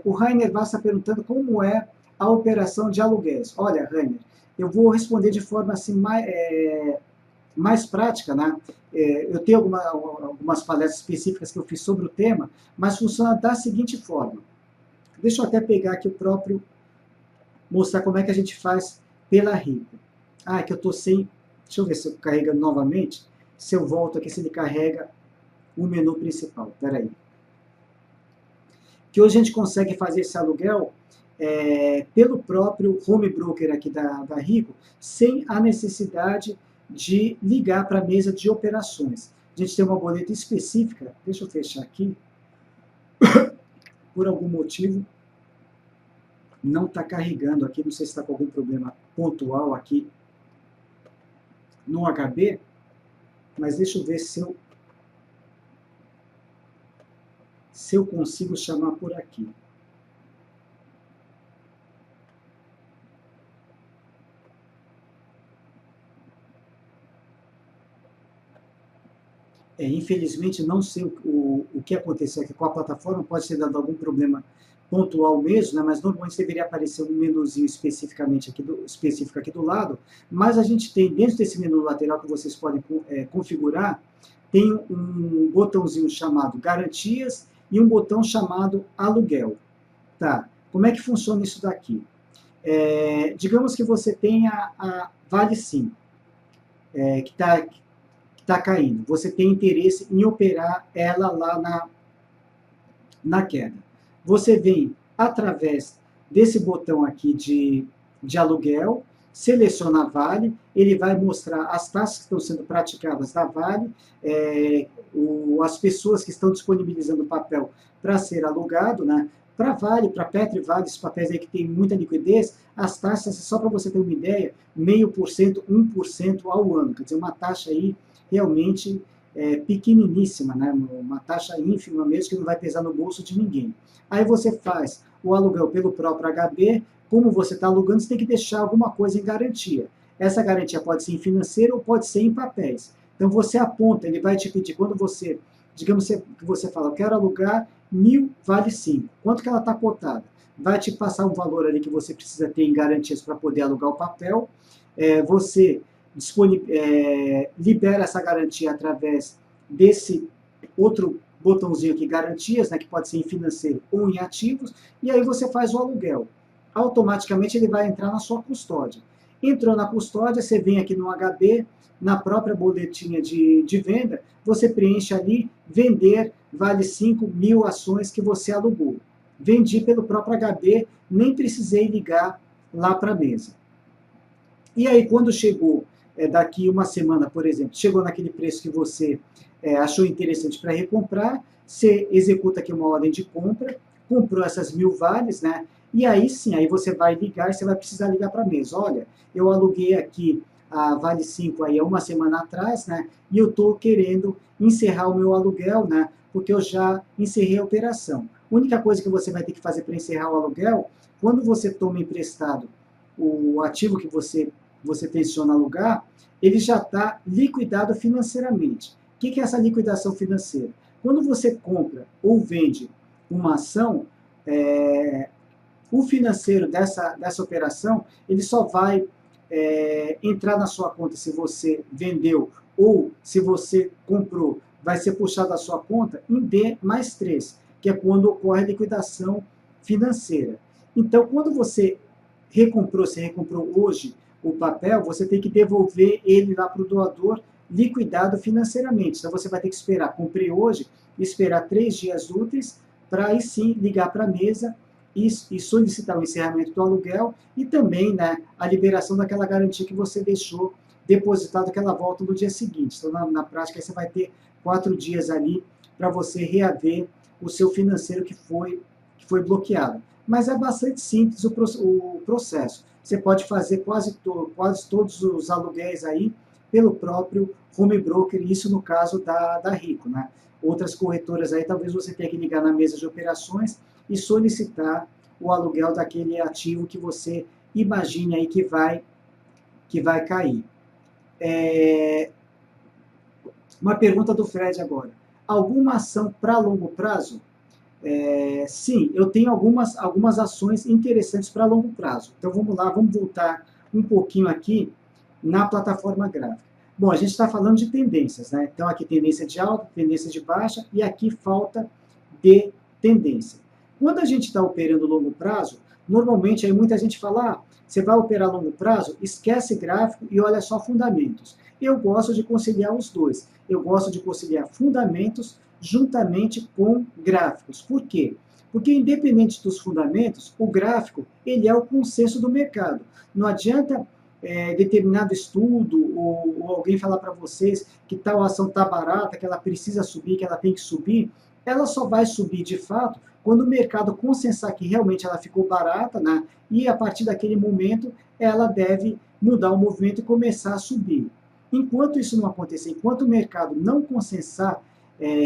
O Rainer Vaz está perguntando como é a operação de aluguéis. Olha, Rainer, eu vou responder de forma assim mais prática, né? Eu tenho algumas palestras específicas que eu fiz sobre o tema, mas funciona da seguinte forma. Deixa eu até pegar aqui o próprio, mostrar como é que a gente faz pela Rico. Ah, é que eu estou sem... Deixa eu ver se eu carregando novamente. Se eu volto aqui, se ele carrega o menu principal. Espera aí. Que hoje a gente consegue fazer esse aluguel pelo próprio home broker aqui da Rico, sem a necessidade de ligar para a mesa de operações. A gente tem uma boleta específica, deixa eu fechar aqui, por algum motivo não está carregando aqui, não sei se está com algum problema pontual aqui no HB, mas deixa eu ver se eu consigo chamar por aqui. Infelizmente, não sei o que aconteceu aqui com a plataforma, pode ter dado algum problema pontual mesmo, né, mas normalmente deveria aparecer um menuzinho específico aqui do lado, mas a gente tem, dentro desse menu lateral que vocês podem configurar, tem um botãozinho chamado Garantias e um botão chamado Aluguel. Tá, como é que funciona isso daqui? Digamos que você tenha a Vale 5, que está caindo. Você tem interesse em operar ela lá na queda. Você vem através desse botão aqui de aluguel, seleciona a Vale, ele vai mostrar as taxas que estão sendo praticadas da Vale, as pessoas que estão disponibilizando o papel para ser alugado, né? Para Vale, para Petro e Vale, esses papéis aí que tem muita liquidez, as taxas, só para você ter uma ideia, 0,5%, 1% ao ano. Quer dizer, uma taxa aí realmente pequeniníssima, né? Uma taxa ínfima mesmo, que não vai pesar no bolso de ninguém. Aí você faz o aluguel pelo próprio HB, como você está alugando, você tem que deixar alguma coisa em garantia. Essa garantia pode ser em financeiro ou pode ser em papéis. Então você aponta, ele vai te pedir, quando você, digamos que você fala, eu quero alugar 1.000 Vale 5, quanto que ela está cotada? Vai te passar um valor ali que você precisa ter em garantias para poder alugar o papel, você libera essa garantia através desse outro botãozinho aqui, garantias, né, que pode ser em financeiro ou em ativos, e aí você faz o aluguel. Automaticamente ele vai entrar na sua custódia. Entrou na custódia, você vem aqui no HB, na própria boletinha de venda, você preenche ali, vender, vale 5.000 ações que você alugou. Vendi pelo próprio HB, nem precisei ligar lá para a mesa. E aí, quando chegou, daqui uma semana, por exemplo, chegou naquele preço que você achou interessante para recomprar, você executa aqui uma ordem de compra, comprou essas 1.000 vales, né? E aí sim, aí você vai ligar, e você vai precisar ligar para a mesa. Olha, eu aluguei aqui a Vale 5 aí há uma semana atrás, né? E eu estou querendo encerrar o meu aluguel, né? Porque eu já encerrei a operação. A única coisa que você vai ter que fazer para encerrar o aluguel, quando você toma emprestado o ativo que você tenciona alugar, ele já está liquidado financeiramente. O que é essa liquidação financeira? Quando você compra ou vende uma ação, o financeiro dessa operação, ele só vai entrar na sua conta se você vendeu ou se você comprou, vai ser puxado da sua conta em D+3, que é quando ocorre a liquidação financeira. Então, quando você recomprou hoje o papel, você tem que devolver ele lá para o doador liquidado financeiramente. Então você vai ter que esperar, comprei hoje, esperar 3 dias úteis para aí sim ligar para a mesa e solicitar o encerramento do aluguel e também, né, a liberação daquela garantia que você deixou depositada, que ela volta no dia seguinte. Então na prática você vai ter 4 dias ali para você reaver o seu financeiro que foi bloqueado. Mas é bastante simples o processo. Você pode fazer quase todos os aluguéis aí pelo próprio home broker, isso no caso da Rico, né? Outras corretoras aí, talvez você tenha que ligar na mesa de operações e solicitar o aluguel daquele ativo que você imagine aí que vai cair. Uma pergunta do Fred agora. Alguma ação para longo prazo? Sim, eu tenho algumas ações interessantes para longo prazo. Então vamos lá, vamos voltar um pouquinho aqui na plataforma gráfica. Bom, a gente está falando de tendências, né? Então aqui tendência de alta, tendência de baixa e aqui falta de tendência. Quando a gente está operando longo prazo, normalmente aí muita gente fala, Você vai operar a longo prazo, esquece gráfico e olha só fundamentos. Eu gosto de conciliar os dois. Eu gosto de conciliar fundamentos juntamente com gráficos. Por quê? Porque independente dos fundamentos, o gráfico ele é o consenso do mercado. Não adianta determinado estudo ou alguém falar para vocês que tal ação está barata, que ela precisa subir, que ela tem que subir. Ela só vai subir de fato quando o mercado consensar que realmente ela ficou barata, né? E a partir daquele momento ela deve mudar o movimento e começar a subir. Enquanto isso não acontecer, enquanto o mercado não consensar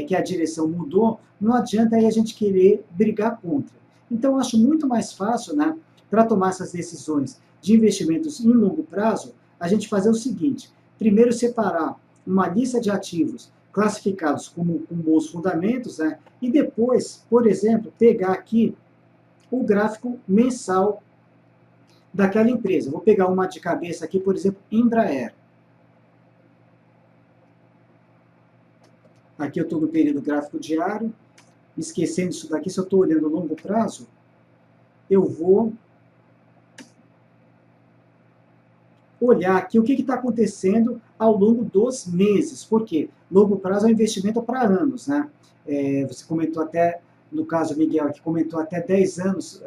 que a direção mudou, não adianta aí a gente querer brigar contra. Então, eu acho muito mais fácil, né, para tomar essas decisões de investimentos em longo prazo, a gente fazer o seguinte: primeiro separar uma lista de ativos classificados como com bons fundamentos, né, e depois, por exemplo, pegar aqui o gráfico mensal daquela empresa. Vou pegar uma de cabeça aqui, por exemplo, Embraer. Aqui eu estou no período gráfico diário. Esquecendo isso daqui, se eu estou olhando longo prazo, eu vou olhar aqui o que está acontecendo ao longo dos meses. Por quê? Longo prazo é um investimento para anos, né? Você comentou até, no caso, Miguel, que comentou até 10 anos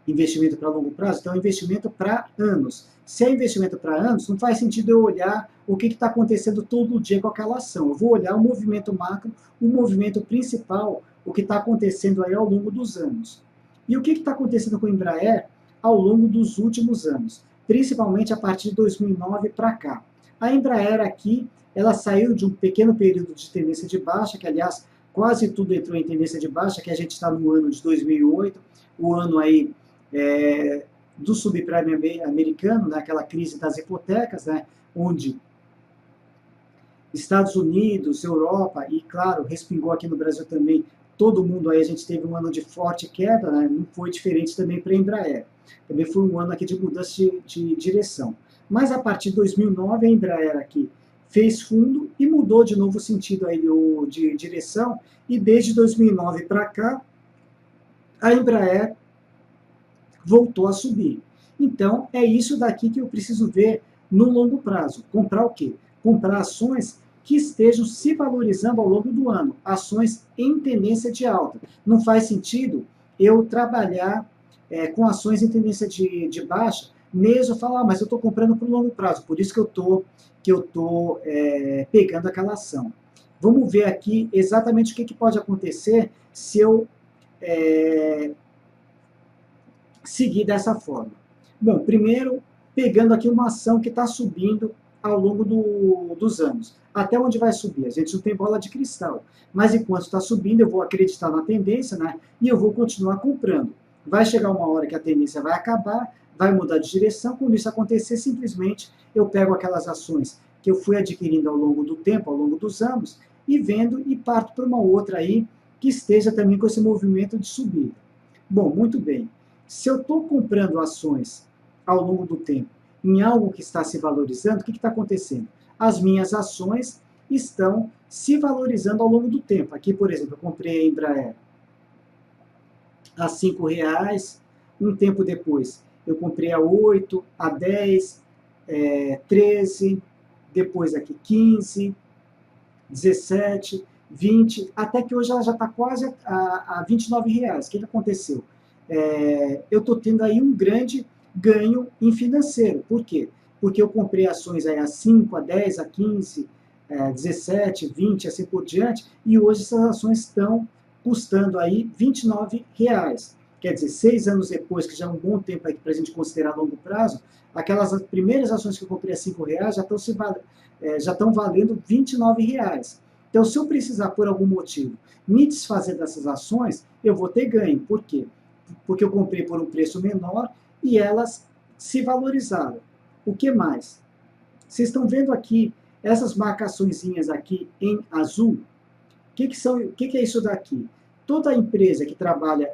investimento para longo prazo, então é investimento para anos. Se é investimento para anos, não faz sentido eu olhar o que está acontecendo todo dia com aquela ação. Eu vou olhar o movimento macro, o movimento principal, o que está acontecendo aí ao longo dos anos. E o que está acontecendo com a Embraer ao longo dos últimos anos, principalmente a partir de 2009 para cá. A Embraer aqui, ela saiu de um pequeno período de tendência de baixa, que aliás quase tudo entrou em tendência de baixa, que a gente está no ano de 2008, o ano aí do subprime americano, né, aquela crise das hipotecas, né, onde Estados Unidos, Europa e, claro, respingou aqui no Brasil também, todo mundo aí, a gente teve um ano de forte queda, né, não foi diferente também para a Embraer. Também foi um ano aqui de mudança de direção. Mas a partir de 2009, a Embraer aqui fez fundo e mudou de novo o sentido aí de direção, e desde 2009 para cá, a Embraer voltou a subir. Então, é isso daqui que eu preciso ver no longo prazo. Comprar o quê? Comprar ações que estejam se valorizando ao longo do ano, ações em tendência de alta. Não faz sentido eu trabalhar com ações em tendência de baixa, mesmo falar, mas eu estou comprando para o longo prazo, por isso que eu estou pegando aquela ação. Vamos ver aqui exatamente o que pode acontecer se eu seguir dessa forma. Bom, primeiro, pegando aqui uma ação que está subindo ao longo dos anos. Até onde vai subir? A gente não tem bola de cristal. Mas enquanto está subindo, eu vou acreditar na tendência, né? E eu vou continuar comprando. Vai chegar uma hora que a tendência vai acabar, vai mudar de direção. Quando isso acontecer, simplesmente eu pego aquelas ações que eu fui adquirindo ao longo do tempo, ao longo dos anos, e vendo e parto para uma outra aí que esteja também com esse movimento de subida. Bom, muito bem. Se eu estou comprando ações ao longo do tempo em algo que está se valorizando, o que está acontecendo? As minhas ações estão se valorizando ao longo do tempo. Aqui, por exemplo, eu comprei a Embraer a R$5, um tempo depois eu comprei a 8, a 10, 13, depois aqui 15, 17, 20, até que hoje ela já está quase a R$29. O que aconteceu? Eu estou tendo aí um grande ganho em financeiro. Por quê? Porque eu comprei ações aí a 5, a 10, a 15, 17, 20, assim por diante, e hoje essas ações estão custando aí R$29. Quer dizer, 6 anos depois, que já é um bom tempo para a gente considerar longo prazo, aquelas primeiras ações que eu comprei a R$5 já estão valendo R$29. Então, se eu precisar, por algum motivo, me desfazer dessas ações, eu vou ter ganho. Por quê? Porque eu comprei por um preço menor e elas se valorizaram. O que mais? Vocês estão vendo aqui essas marcaçõezinhas aqui em azul? O que é isso daqui? Toda empresa que trabalha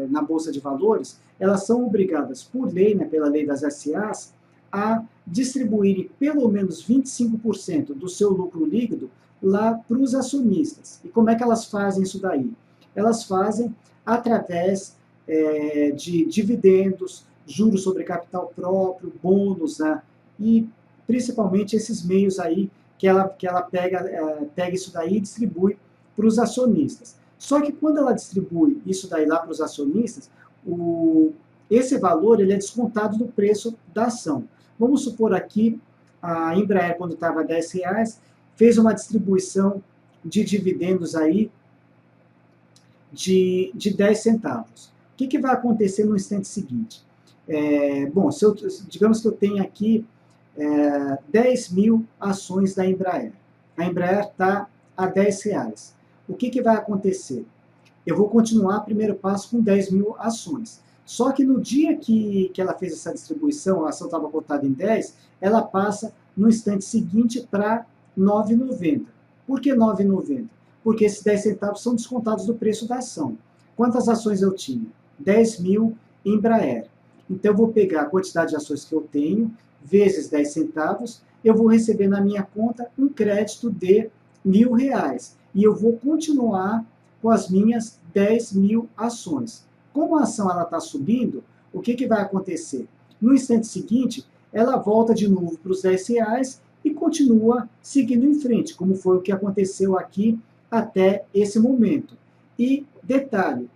na Bolsa de Valores, elas são obrigadas por lei, né, pela lei das SAs, a distribuírem pelo menos 25% do seu lucro líquido lá para os acionistas. E como é que elas fazem isso daí? Elas fazem através de dividendos, juros sobre capital próprio, bônus, né? E principalmente esses meios aí que ela pega isso daí e distribui para os acionistas. Só que quando ela distribui isso daí lá para os acionistas, esse valor ele é descontado do preço da ação. Vamos supor aqui, a Embraer, quando estava a R$10, fez uma distribuição de dividendos aí de 10 centavos. O que vai acontecer no instante seguinte? Bom, digamos que eu tenho aqui 10 mil ações da Embraer. A Embraer está a R$10. O que vai acontecer? Eu vou continuar, primeiro passo, com 10 mil ações. Só que no dia que ela fez essa distribuição, a ação estava cotada em 10, ela passa no instante seguinte para R$9,90. Por que R$9,90? Porque esses 10 centavos são descontados do preço da ação. Quantas ações eu tinha? 10 mil Embraer. Então, eu vou pegar a quantidade de ações que eu tenho, vezes 10 centavos, eu vou receber na minha conta um crédito de R$1.000. E eu vou continuar com as minhas 10 mil ações. Como a ação está subindo, o que vai acontecer? No instante seguinte, ela volta de novo para os R$10 e continua seguindo em frente, como foi o que aconteceu aqui até esse momento. E, detalhe,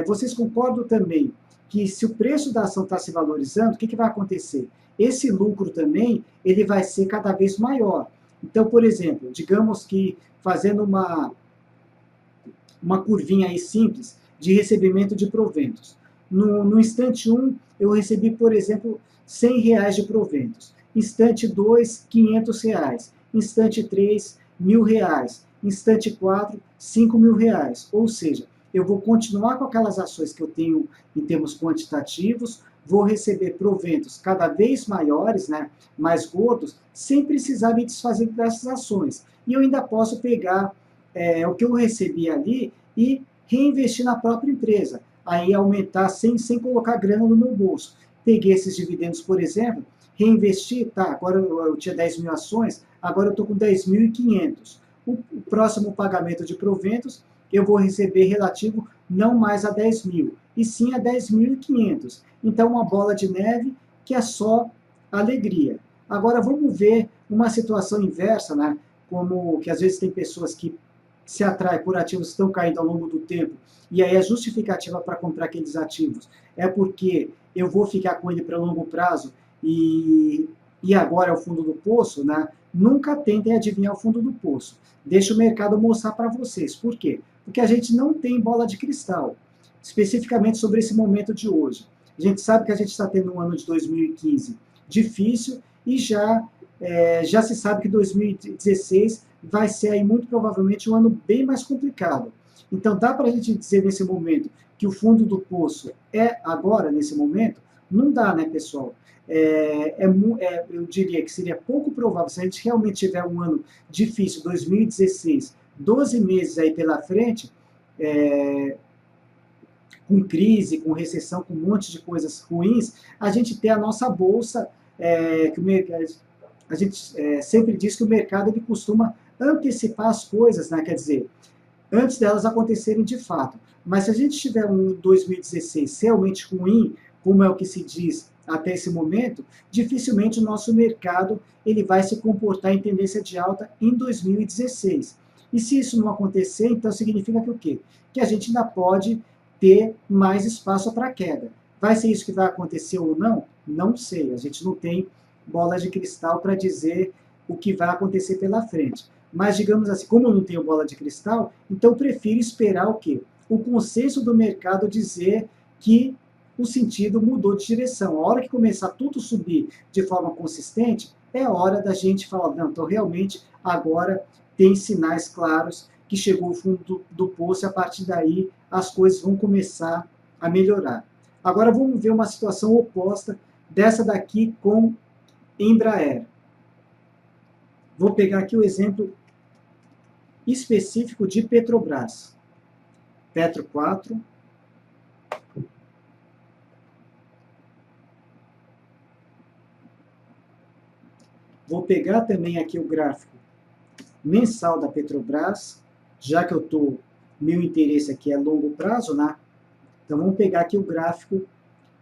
vocês concordam também que se o preço da ação está se valorizando, o que vai acontecer? Esse lucro também ele vai ser cada vez maior. Então, por exemplo, digamos que fazendo uma curvinha aí simples de recebimento de proventos. No instante 1, eu recebi, por exemplo, R$100 de proventos. Instante 2, R$500. Instante 3, R$1.000. Instante 4, R$5.000. Ou seja, eu vou continuar com aquelas ações que eu tenho em termos quantitativos, vou receber proventos cada vez maiores, né, mais gordos, sem precisar me desfazer dessas ações. E eu ainda posso pegar o que eu recebi ali e reinvestir na própria empresa. Aí aumentar sem colocar grana no meu bolso. Peguei esses dividendos, por exemplo, reinvesti, tá, agora eu tinha 10 mil ações, agora eu estou com 10.500. O próximo pagamento de proventos eu vou receber relativo não mais a 10 mil, e sim a 10.500. Então, uma bola de neve que é só alegria. Agora, vamos ver uma situação inversa, né? Como que às vezes tem pessoas que se atraem por ativos que estão caindo ao longo do tempo, e aí a justificativa para comprar aqueles ativos é porque eu vou ficar com ele para longo prazo e agora é o fundo do poço, né? Nunca tentem adivinhar o fundo do poço. Deixa o mercado mostrar para vocês. Por quê? Porque a gente não tem bola de cristal, especificamente sobre esse momento de hoje. A gente sabe que a gente está tendo um ano de 2015 difícil e já se sabe que 2016 vai ser aí muito provavelmente um ano bem mais complicado. Então dá para a gente dizer nesse momento que o fundo do poço é agora, nesse momento? Não dá, né, pessoal? Eu diria que seria pouco provável, se a gente realmente tiver um ano difícil, 2016, 12 meses aí pela frente, com crise, com recessão, com um monte de coisas ruins, a gente ter a nossa bolsa, a gente sempre diz que o mercado ele costuma antecipar as coisas, né? Quer dizer, antes delas acontecerem de fato. Mas se a gente tiver um 2016 realmente ruim, como é o que se diz até esse momento, dificilmente o nosso mercado ele vai se comportar em tendência de alta em 2016. E se isso não acontecer, então significa que o quê? Que a gente ainda pode ter mais espaço para queda. Vai ser isso que vai acontecer ou não? Não sei. A gente não tem bola de cristal para dizer o que vai acontecer pela frente. Mas, digamos assim, como eu não tenho bola de cristal, então eu prefiro esperar o quê? O consenso do mercado dizer que o sentido mudou de direção. A hora que começar tudo a subir de forma consistente, é a hora da gente falar, não, então realmente agora tem sinais claros que chegou o fundo do poço e a partir daí as coisas vão começar a melhorar. Agora vamos ver uma situação oposta dessa daqui com Embraer. Vou pegar aqui o exemplo específico de Petrobras. Petro 4. Vou pegar também aqui o gráfico mensal da Petrobras, já que meu interesse aqui é longo prazo, né? Então vamos pegar aqui o gráfico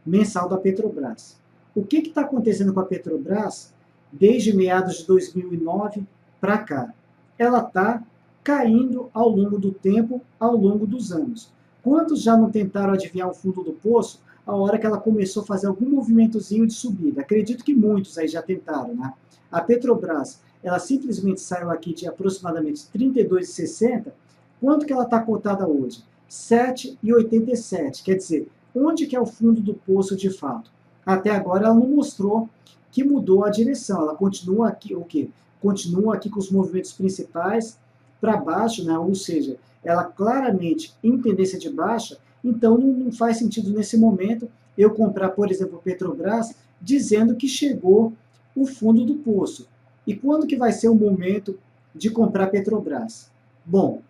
mensal da Petrobras. O que está acontecendo com a Petrobras desde meados de 2009 para cá? Ela está caindo ao longo do tempo, ao longo dos anos. Quantos já não tentaram adivinhar o fundo do poço a hora que ela começou a fazer algum movimentozinho de subida? Acredito que muitos aí já tentaram, né? A Petrobras, ela simplesmente saiu aqui de aproximadamente R$ 32,60. Quanto que ela está cotada hoje? R$ 7,87. Quer dizer, onde que é o fundo do poço de fato? Até agora ela não mostrou que mudou a direção. Ela continua aqui, o quê? Continua aqui com os movimentos principais para baixo, né? Ou seja, ela claramente em tendência de baixa, então não faz sentido nesse momento eu comprar, por exemplo, Petrobras, dizendo que chegou o fundo do poço. E quando que vai ser o momento de comprar Petrobras? Bom,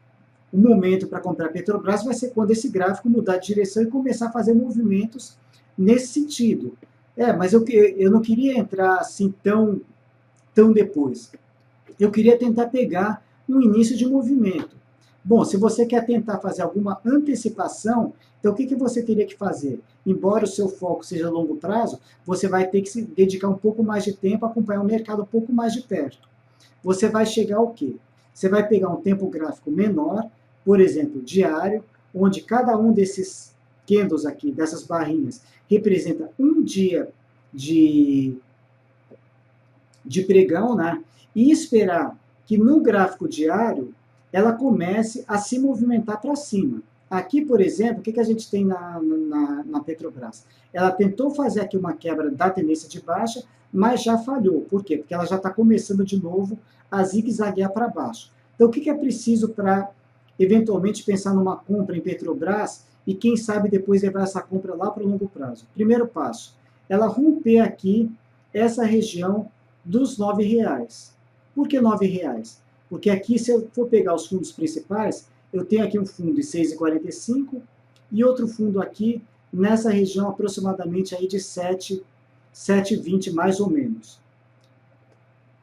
o momento para comprar Petrobras vai ser quando esse gráfico mudar de direção e começar a fazer movimentos nesse sentido. Mas eu não queria entrar assim tão depois. Eu queria tentar pegar um início de movimento. Bom, se você quer tentar fazer alguma antecipação, então o que você teria que fazer? Embora o seu foco seja a longo prazo, você vai ter que se dedicar um pouco mais de tempo a acompanhar o mercado um pouco mais de perto. Você vai chegar ao quê? Você vai pegar um tempo gráfico menor, por exemplo, diário, onde cada um desses candles aqui, dessas barrinhas, representa um dia de pregão, né? E esperar que no gráfico diário ela comece a se movimentar para cima. Aqui, por exemplo, o que a gente tem na Petrobras? Ela tentou fazer aqui uma quebra da tendência de baixa, mas já falhou. Por quê? Porque ela já está começando de novo a zigue-zaguear para baixo. Então, o que é preciso para, eventualmente, pensar numa compra em Petrobras e, quem sabe, depois levar essa compra lá para o longo prazo? Primeiro passo, ela romper aqui essa região dos R$ 9. Por que R$ 9? Porque aqui, se eu for pegar os fundos principais, eu tenho aqui um fundo de 6,45 e outro fundo aqui nessa região aproximadamente aí de 7,20 mais ou menos.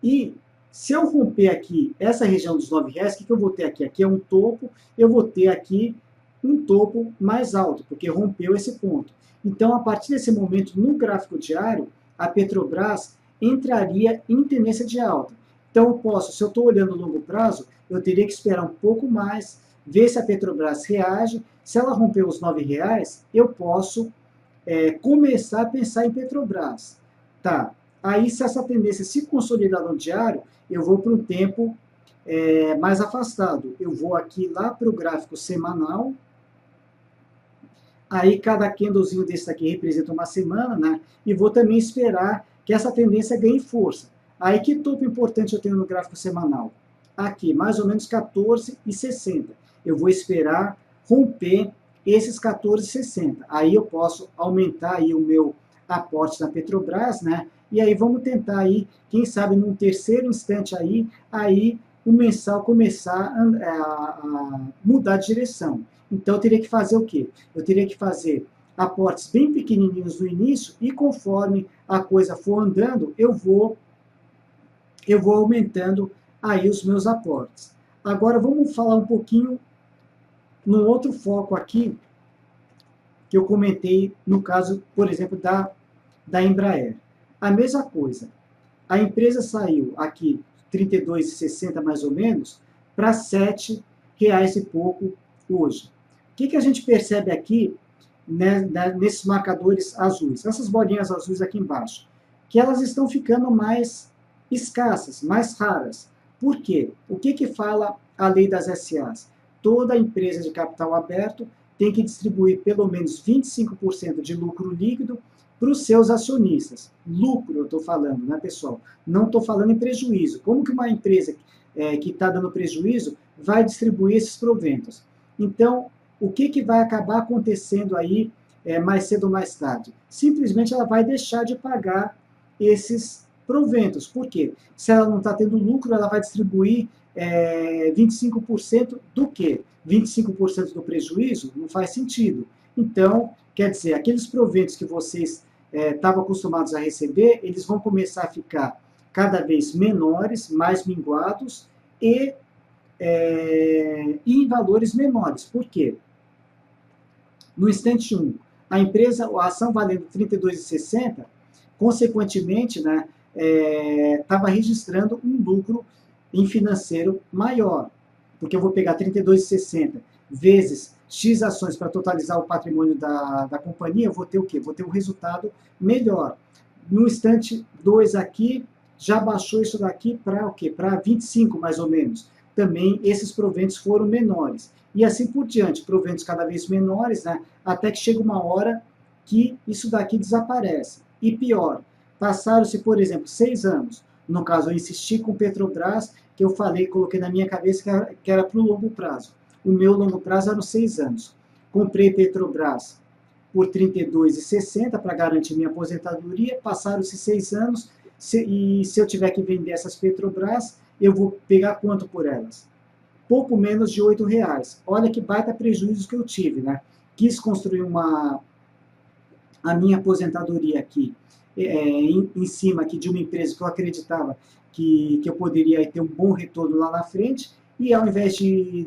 E se eu romper aqui essa região dos R$ 9, o que eu vou ter aqui? Aqui é um topo, eu vou ter aqui um topo mais alto, porque rompeu esse ponto. Então, a partir desse momento, no gráfico diário, a Petrobras entraria em tendência de alta. Então, eu posso, se eu estou olhando no longo prazo, eu teria que esperar um pouco mais, ver se a Petrobras reage. Se ela romper os R$ 9, eu posso começar a pensar em Petrobras. Tá. Aí, se essa tendência se consolidar no diário, eu vou para um tempo mais afastado. Eu vou aqui lá para o gráfico semanal. Aí, cada candlezinho desse aqui representa uma semana, né? E vou também esperar que essa tendência ganhe força. Aí, que topo importante eu tenho no gráfico semanal? Aqui, mais ou menos 14,60. Eu vou esperar romper esses 14,60. Aí eu posso aumentar aí o meu aporte na Petrobras, né? E aí vamos tentar aí, quem sabe num terceiro instante aí o mensal começar a mudar de direção. Então eu teria que fazer o quê? Eu teria que fazer aportes bem pequenininhos no início e conforme a coisa for andando, eu vou aumentando aí os meus aportes. Agora vamos falar um pouquinho num outro foco aqui, que eu comentei no caso, por exemplo, da Embraer. A mesma coisa. A empresa saiu aqui 32,60 mais ou menos para R$ 7 e pouco hoje. O que a gente percebe aqui, né, nesses marcadores azuis? Essas bolinhas azuis aqui embaixo, que elas estão ficando mais escassas, mais raras. Por quê? O que fala a lei das SAs? Toda empresa de capital aberto tem que distribuir pelo menos 25% de lucro líquido para os seus acionistas. Lucro, eu estou falando, né, pessoal? Não estou falando em prejuízo. Como que uma empresa que está dando prejuízo vai distribuir esses proventos? Então, o que vai acabar acontecendo aí mais cedo ou mais tarde? Simplesmente ela vai deixar de pagar esses proventos. Por quê? Se ela não está tendo lucro, ela vai distribuir 25% do quê? 25% do prejuízo? Não faz sentido. Então, quer dizer, aqueles proventos que vocês estavam acostumados a receber, eles vão começar a ficar cada vez menores, mais minguados e em valores menores. Por quê? No instante 1, a empresa, a ação valendo R$ 32,60, consequentemente, né, estava registrando um lucro em financeiro maior, porque eu vou pegar 32,60 vezes X ações para totalizar o patrimônio da companhia, eu vou ter o quê? Vou ter um resultado melhor. No instante 2 aqui, já baixou isso daqui para o quê? Para 25, mais ou menos. Também esses proventos foram menores. E assim por diante, proventos cada vez menores, né? Até que chega uma hora que isso daqui desaparece. E pior, passaram-se, por exemplo, 6 anos. No caso, eu insisti com o Petrobras, que eu falei, coloquei na minha cabeça que era para o longo prazo. O meu longo prazo eram 6 anos. Comprei Petrobras por R$ 32,60 para garantir minha aposentadoria. Passaram-se 6 anos, e se eu tiver que vender essas Petrobras, eu vou pegar quanto por elas? Pouco menos de R$ 8,00. Olha que baita prejuízo que eu tive, né? Quis construir a minha aposentadoria aqui, em cima aqui de uma empresa que eu acreditava que eu poderia ter um bom retorno lá na frente, e ao invés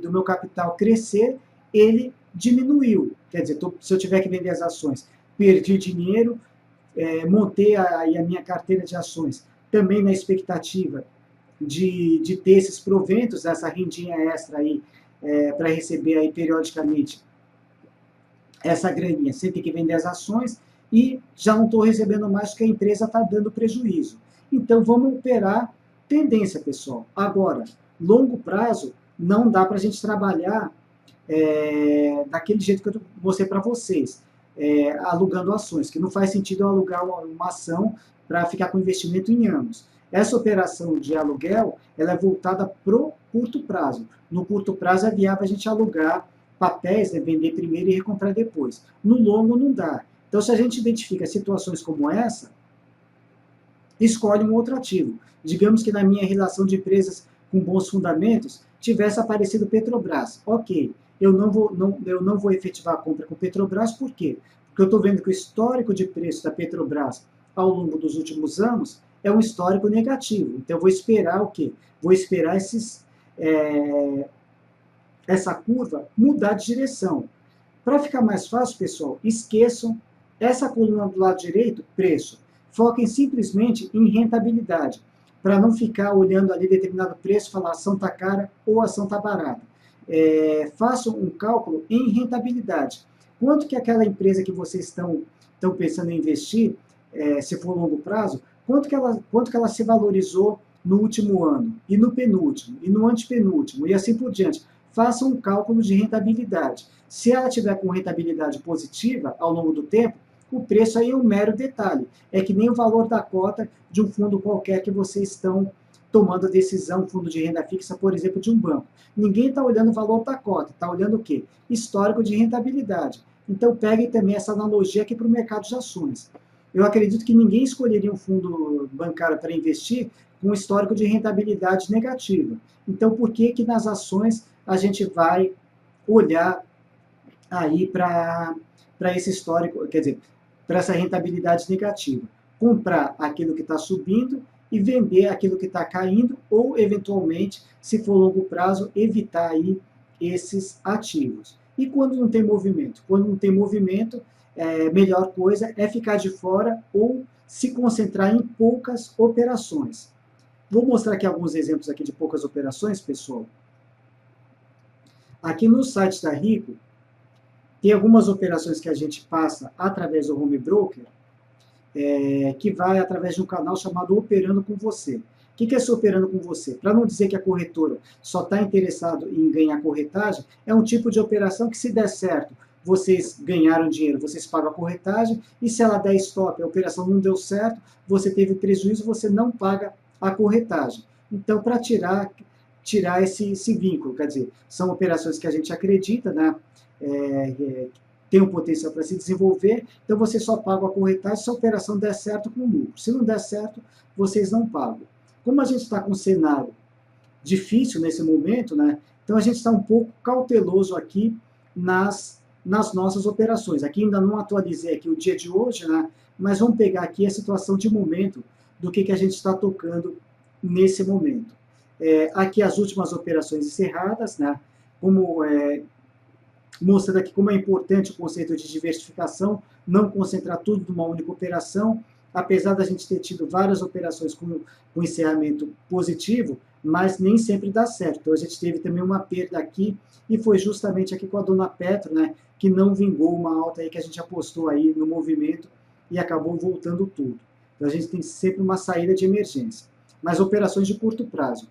do meu capital crescer, ele diminuiu. Quer dizer, se eu tiver que vender as ações, perdi dinheiro, montei a minha carteira de ações também na expectativa de ter esses proventos, essa rendinha extra aí, para receber aí periodicamente essa graninha, sem ter que vender as ações, e já não estou recebendo mais porque a empresa está dando prejuízo. Então, vamos operar tendência, pessoal. Agora, longo prazo, não dá para a gente trabalhar daquele jeito que eu mostrei para vocês, alugando ações, que não faz sentido eu alugar uma ação para ficar com investimento em anos. Essa operação de aluguel, ela é voltada para o curto prazo. No curto prazo é viável a gente alugar papéis, né, vender primeiro e recomprar depois. No longo não dá. Então, se a gente identifica situações como essa, escolhe um outro ativo. Digamos que na minha relação de empresas com bons fundamentos, tivesse aparecido Petrobras. Ok, eu não vou efetivar a compra com Petrobras, por quê? Porque eu estou vendo que o histórico de preço da Petrobras ao longo dos últimos anos é um histórico negativo. Então, eu vou esperar o quê? Vou esperar essa curva mudar de direção. Para ficar mais fácil, pessoal, esqueçam essa coluna do lado direito, preço. Foquem simplesmente em rentabilidade, para não ficar olhando ali determinado preço e falar ação está cara ou ação está barata. Façam um cálculo em rentabilidade. Quanto que aquela empresa que vocês estão pensando em investir, se for longo prazo, quanto que ela se valorizou no último ano, e no penúltimo, e no antepenúltimo, e assim por diante. Façam um cálculo de rentabilidade. Se ela tiver com rentabilidade positiva ao longo do tempo, o preço aí é um mero detalhe. É que nem o valor da cota de um fundo qualquer que vocês estão tomando a decisão, fundo de renda fixa, por exemplo, de um banco. Ninguém está olhando o valor da cota, está olhando o quê? Histórico de rentabilidade. Então, peguem também essa analogia aqui para o mercado de ações. Eu acredito que ninguém escolheria um fundo bancário para investir com um histórico de rentabilidade negativa. Então, por que que nas ações a gente vai olhar aí para esse histórico, quer dizer, para essa rentabilidade negativa? Comprar aquilo que está subindo e vender aquilo que está caindo, ou, eventualmente, se for longo prazo, evitar aí esses ativos. E quando não tem movimento? Quando não tem movimento, melhor coisa é ficar de fora ou se concentrar em poucas operações. Vou mostrar aqui alguns exemplos aqui de poucas operações, pessoal. Aqui no site da Rico, tem algumas operações que a gente passa através do home broker, que vai através de um canal chamado Operando com Você. O que é esse Operando com Você? Para não dizer que a corretora só está interessado em ganhar corretagem, é um tipo de operação que, se der certo, vocês ganharam dinheiro, vocês pagam a corretagem, e se ela der stop, a operação não deu certo, você teve prejuízo, você não paga a corretagem. Então, para tirar esse vínculo, quer dizer, são operações que a gente acredita, né, tem um potencial para se desenvolver, então você só paga a corretagem se a operação der certo com o lucro. Se não der certo, vocês não pagam. Como a gente está com um cenário difícil nesse momento, né, então a gente está um pouco cauteloso aqui nas nossas operações. Aqui ainda não atualizei aqui o dia de hoje, né, mas vamos pegar aqui a situação de momento do que a gente está tocando nesse momento. Aqui as últimas operações encerradas, né, como mostrando aqui como é importante o conceito de diversificação, não concentrar tudo numa única operação, apesar da gente ter tido várias operações com encerramento positivo, mas nem sempre dá certo. Então a gente teve também uma perda aqui, e foi justamente aqui com a Dona Petro, né, que não vingou uma alta aí que a gente apostou aí no movimento e acabou voltando tudo. Então a gente tem sempre uma saída de emergência. Mas operações de curto prazo.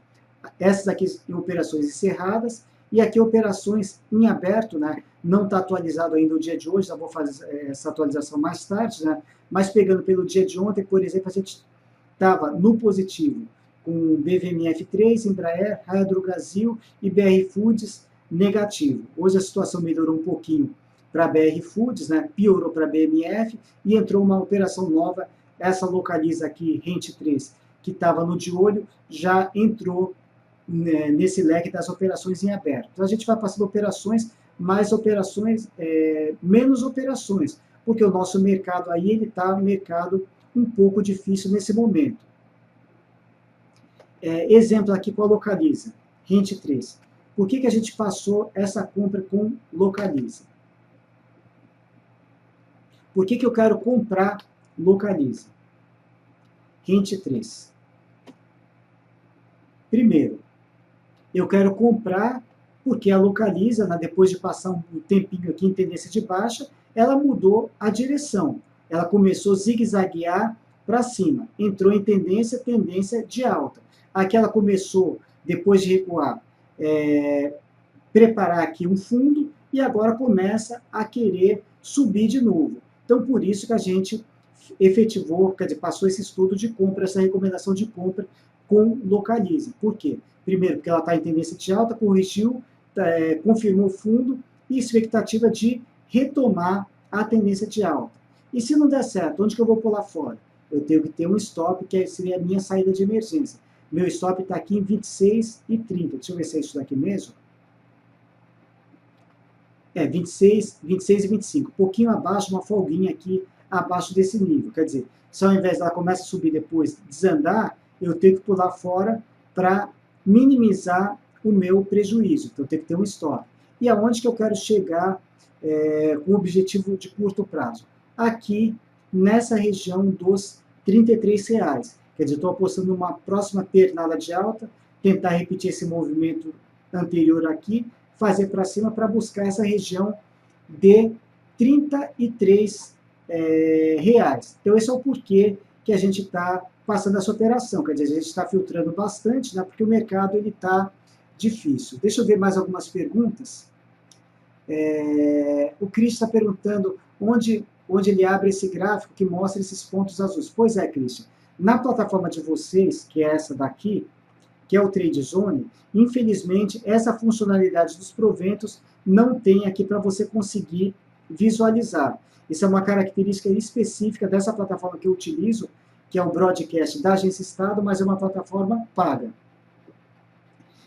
Essas aqui em operações encerradas, e aqui operações em aberto, né? Não está atualizado ainda o dia de hoje, já vou fazer essa atualização mais tarde, né? Mas pegando pelo dia de ontem, por exemplo, a gente estava no positivo com BVMF3, Embraer, Raia Drogasil e BR Foods negativo. Hoje a situação melhorou um pouquinho para a BR Foods, né? Piorou para a BMF e entrou uma operação nova, essa Localiza aqui, Rente 3, que estava no de olho, já entrou nesse leque das operações em aberto. Então a gente vai passando operações, mais operações, menos operações, porque o nosso mercado aí, ele está um mercado um pouco difícil nesse momento. Exemplo aqui com a Localiza, Rente 3. Por que a gente passou essa compra com Localiza? Por que eu quero comprar Localiza? Rente 3. Primeiro, eu quero comprar porque a Localiza, né, depois de passar um tempinho aqui em tendência de baixa, ela mudou a direção. Ela começou a zigue-zaguear para cima. Entrou em tendência de alta. Aqui ela começou, depois de recuar, preparar aqui um fundo e agora começa a querer subir de novo. Então, por isso que a gente efetivou, quer dizer, passou esse estudo de compra, essa recomendação de compra com Localiza. Por quê? Primeiro, porque ela está em tendência de alta, corrigiu, confirmou o fundo e expectativa de retomar a tendência de alta. E se não der certo, onde que eu vou pular fora? Eu tenho que ter um stop, que seria a minha saída de emergência. Meu stop está aqui em 26,30. Deixa eu ver se é isso daqui mesmo. 26 e 25. Um pouquinho abaixo, uma folguinha aqui abaixo desse nível. Quer dizer, se ao invés dela começa a subir depois, desandar, eu tenho que pular fora para minimizar o meu prejuízo. Então, eu tenho que ter um stop. E aonde que eu quero chegar com o objetivo de curto prazo? Aqui, nessa região dos R$33. Quer dizer, estou apostando numa próxima pernada de alta, tentar repetir esse movimento anterior aqui, fazer para cima para buscar essa região de R$33. Então, esse é o porquê que a gente está passando essa operação. Quer dizer, a gente está filtrando bastante, né, porque o mercado está difícil. Deixa eu ver mais algumas perguntas. O Cris está perguntando onde ele abre esse gráfico que mostra esses pontos azuis. Pois é, Christian. Na plataforma de vocês, que é essa daqui, que é o Trade Zone, infelizmente, essa funcionalidade dos proventos não tem aqui para você conseguir visualizar. Isso é uma característica específica dessa plataforma que eu utilizo, que é o broadcast da Agência Estado, mas é uma plataforma paga.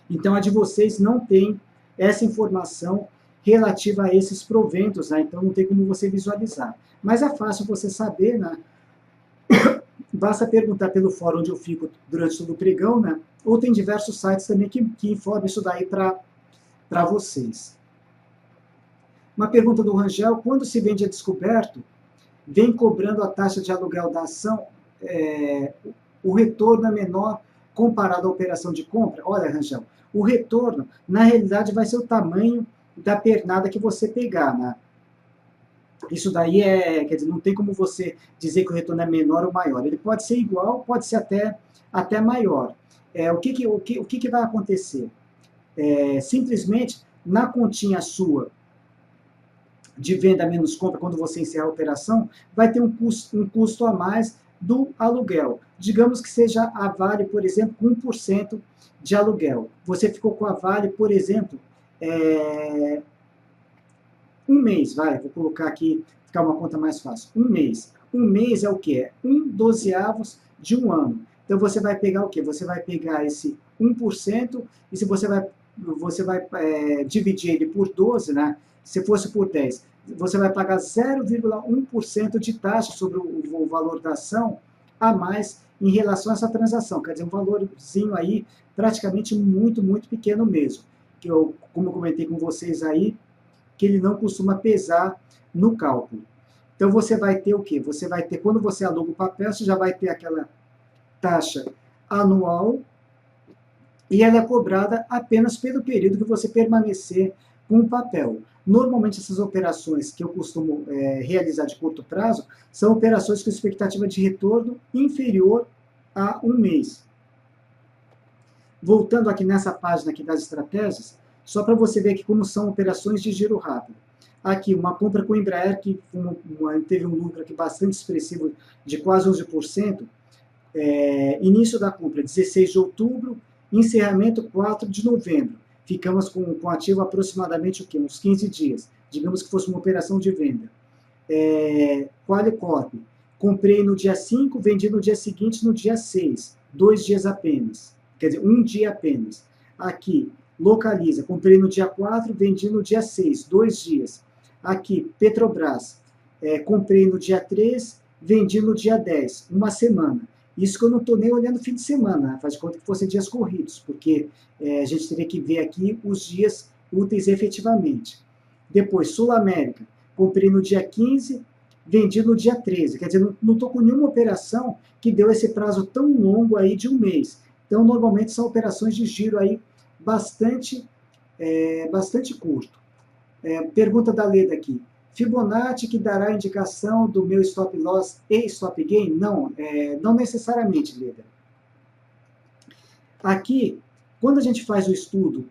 Então, a de vocês não tem essa informação relativa a esses proventos, né? Então não tem como você visualizar. Mas é fácil você saber, né? Basta perguntar pelo fórum onde eu fico durante todo o pregão, né? Ou tem diversos sites também que informam isso daí para vocês. Uma pergunta do Rangel: quando se vende a descoberto, vem cobrando a taxa de aluguel da ação, o retorno é menor comparado à operação de compra? Olha, Rangel, o retorno, na realidade, vai ser o tamanho da pernada que você pegar, né? Isso daí quer dizer, não tem como você dizer que o retorno é menor ou maior. Ele pode ser igual, pode ser até maior. O que vai acontecer? Simplesmente, na continha sua de venda menos compra, quando você encerrar a operação, vai ter um custo a mais do aluguel. Digamos que seja a Vale, por exemplo, com 1% de aluguel. Você ficou com a Vale, por exemplo, um mês, vou colocar aqui, ficar uma conta mais fácil. Um mês. Um mês é o quê? 1/12 de um ano. Então, você vai pegar o quê? Você vai pegar esse 1%, e se você vai dividir ele por 12, né? Se fosse por 10, você vai pagar 0,1% de taxa sobre o valor da ação a mais em relação a essa transação. Quer dizer, um valorzinho aí praticamente muito, muito pequeno mesmo. Como eu comentei com vocês aí, que ele não costuma pesar no cálculo. Então você vai ter o quê? Você vai ter, quando você aluga o papel, você já vai ter aquela taxa anual e ela é cobrada apenas pelo período que você permanecer com o papel. Normalmente essas operações que eu costumo realizar de curto prazo são operações com expectativa de retorno inferior a um mês. Voltando aqui nessa página aqui das estratégias, só para você ver aqui como são operações de giro rápido. Aqui, uma compra com o Embraer, que teve um lucro aqui bastante expressivo de quase 11%, início da compra 16 de outubro, encerramento 4 de novembro. Ficamos com ativo aproximadamente o quê? Uns 15 dias. Digamos que fosse uma operação de venda. Qualicorp, comprei no dia 5, vendi no dia seguinte, no dia 6. 2 dias apenas. Quer dizer, 1 dia apenas. Aqui, Localiza, comprei no dia 4, vendi no dia 6. 2 dias. Aqui, Petrobras, comprei no dia 3, vendi no dia 10. Uma semana. Isso que eu não estou nem olhando fim de semana, né? Faz de conta que fossem dias corridos, porque a gente teria que ver aqui os dias úteis efetivamente. Depois, Sul América, comprei no dia 15, vendi no dia 13. Quer dizer, não estou com nenhuma operação que deu esse prazo tão longo aí de um mês. Então, normalmente são operações de giro aí bastante curto. Pergunta da Leda aqui. Fibonacci que dará a indicação do meu stop loss e stop gain? Não, não necessariamente, Leda. Aqui, quando a gente faz o estudo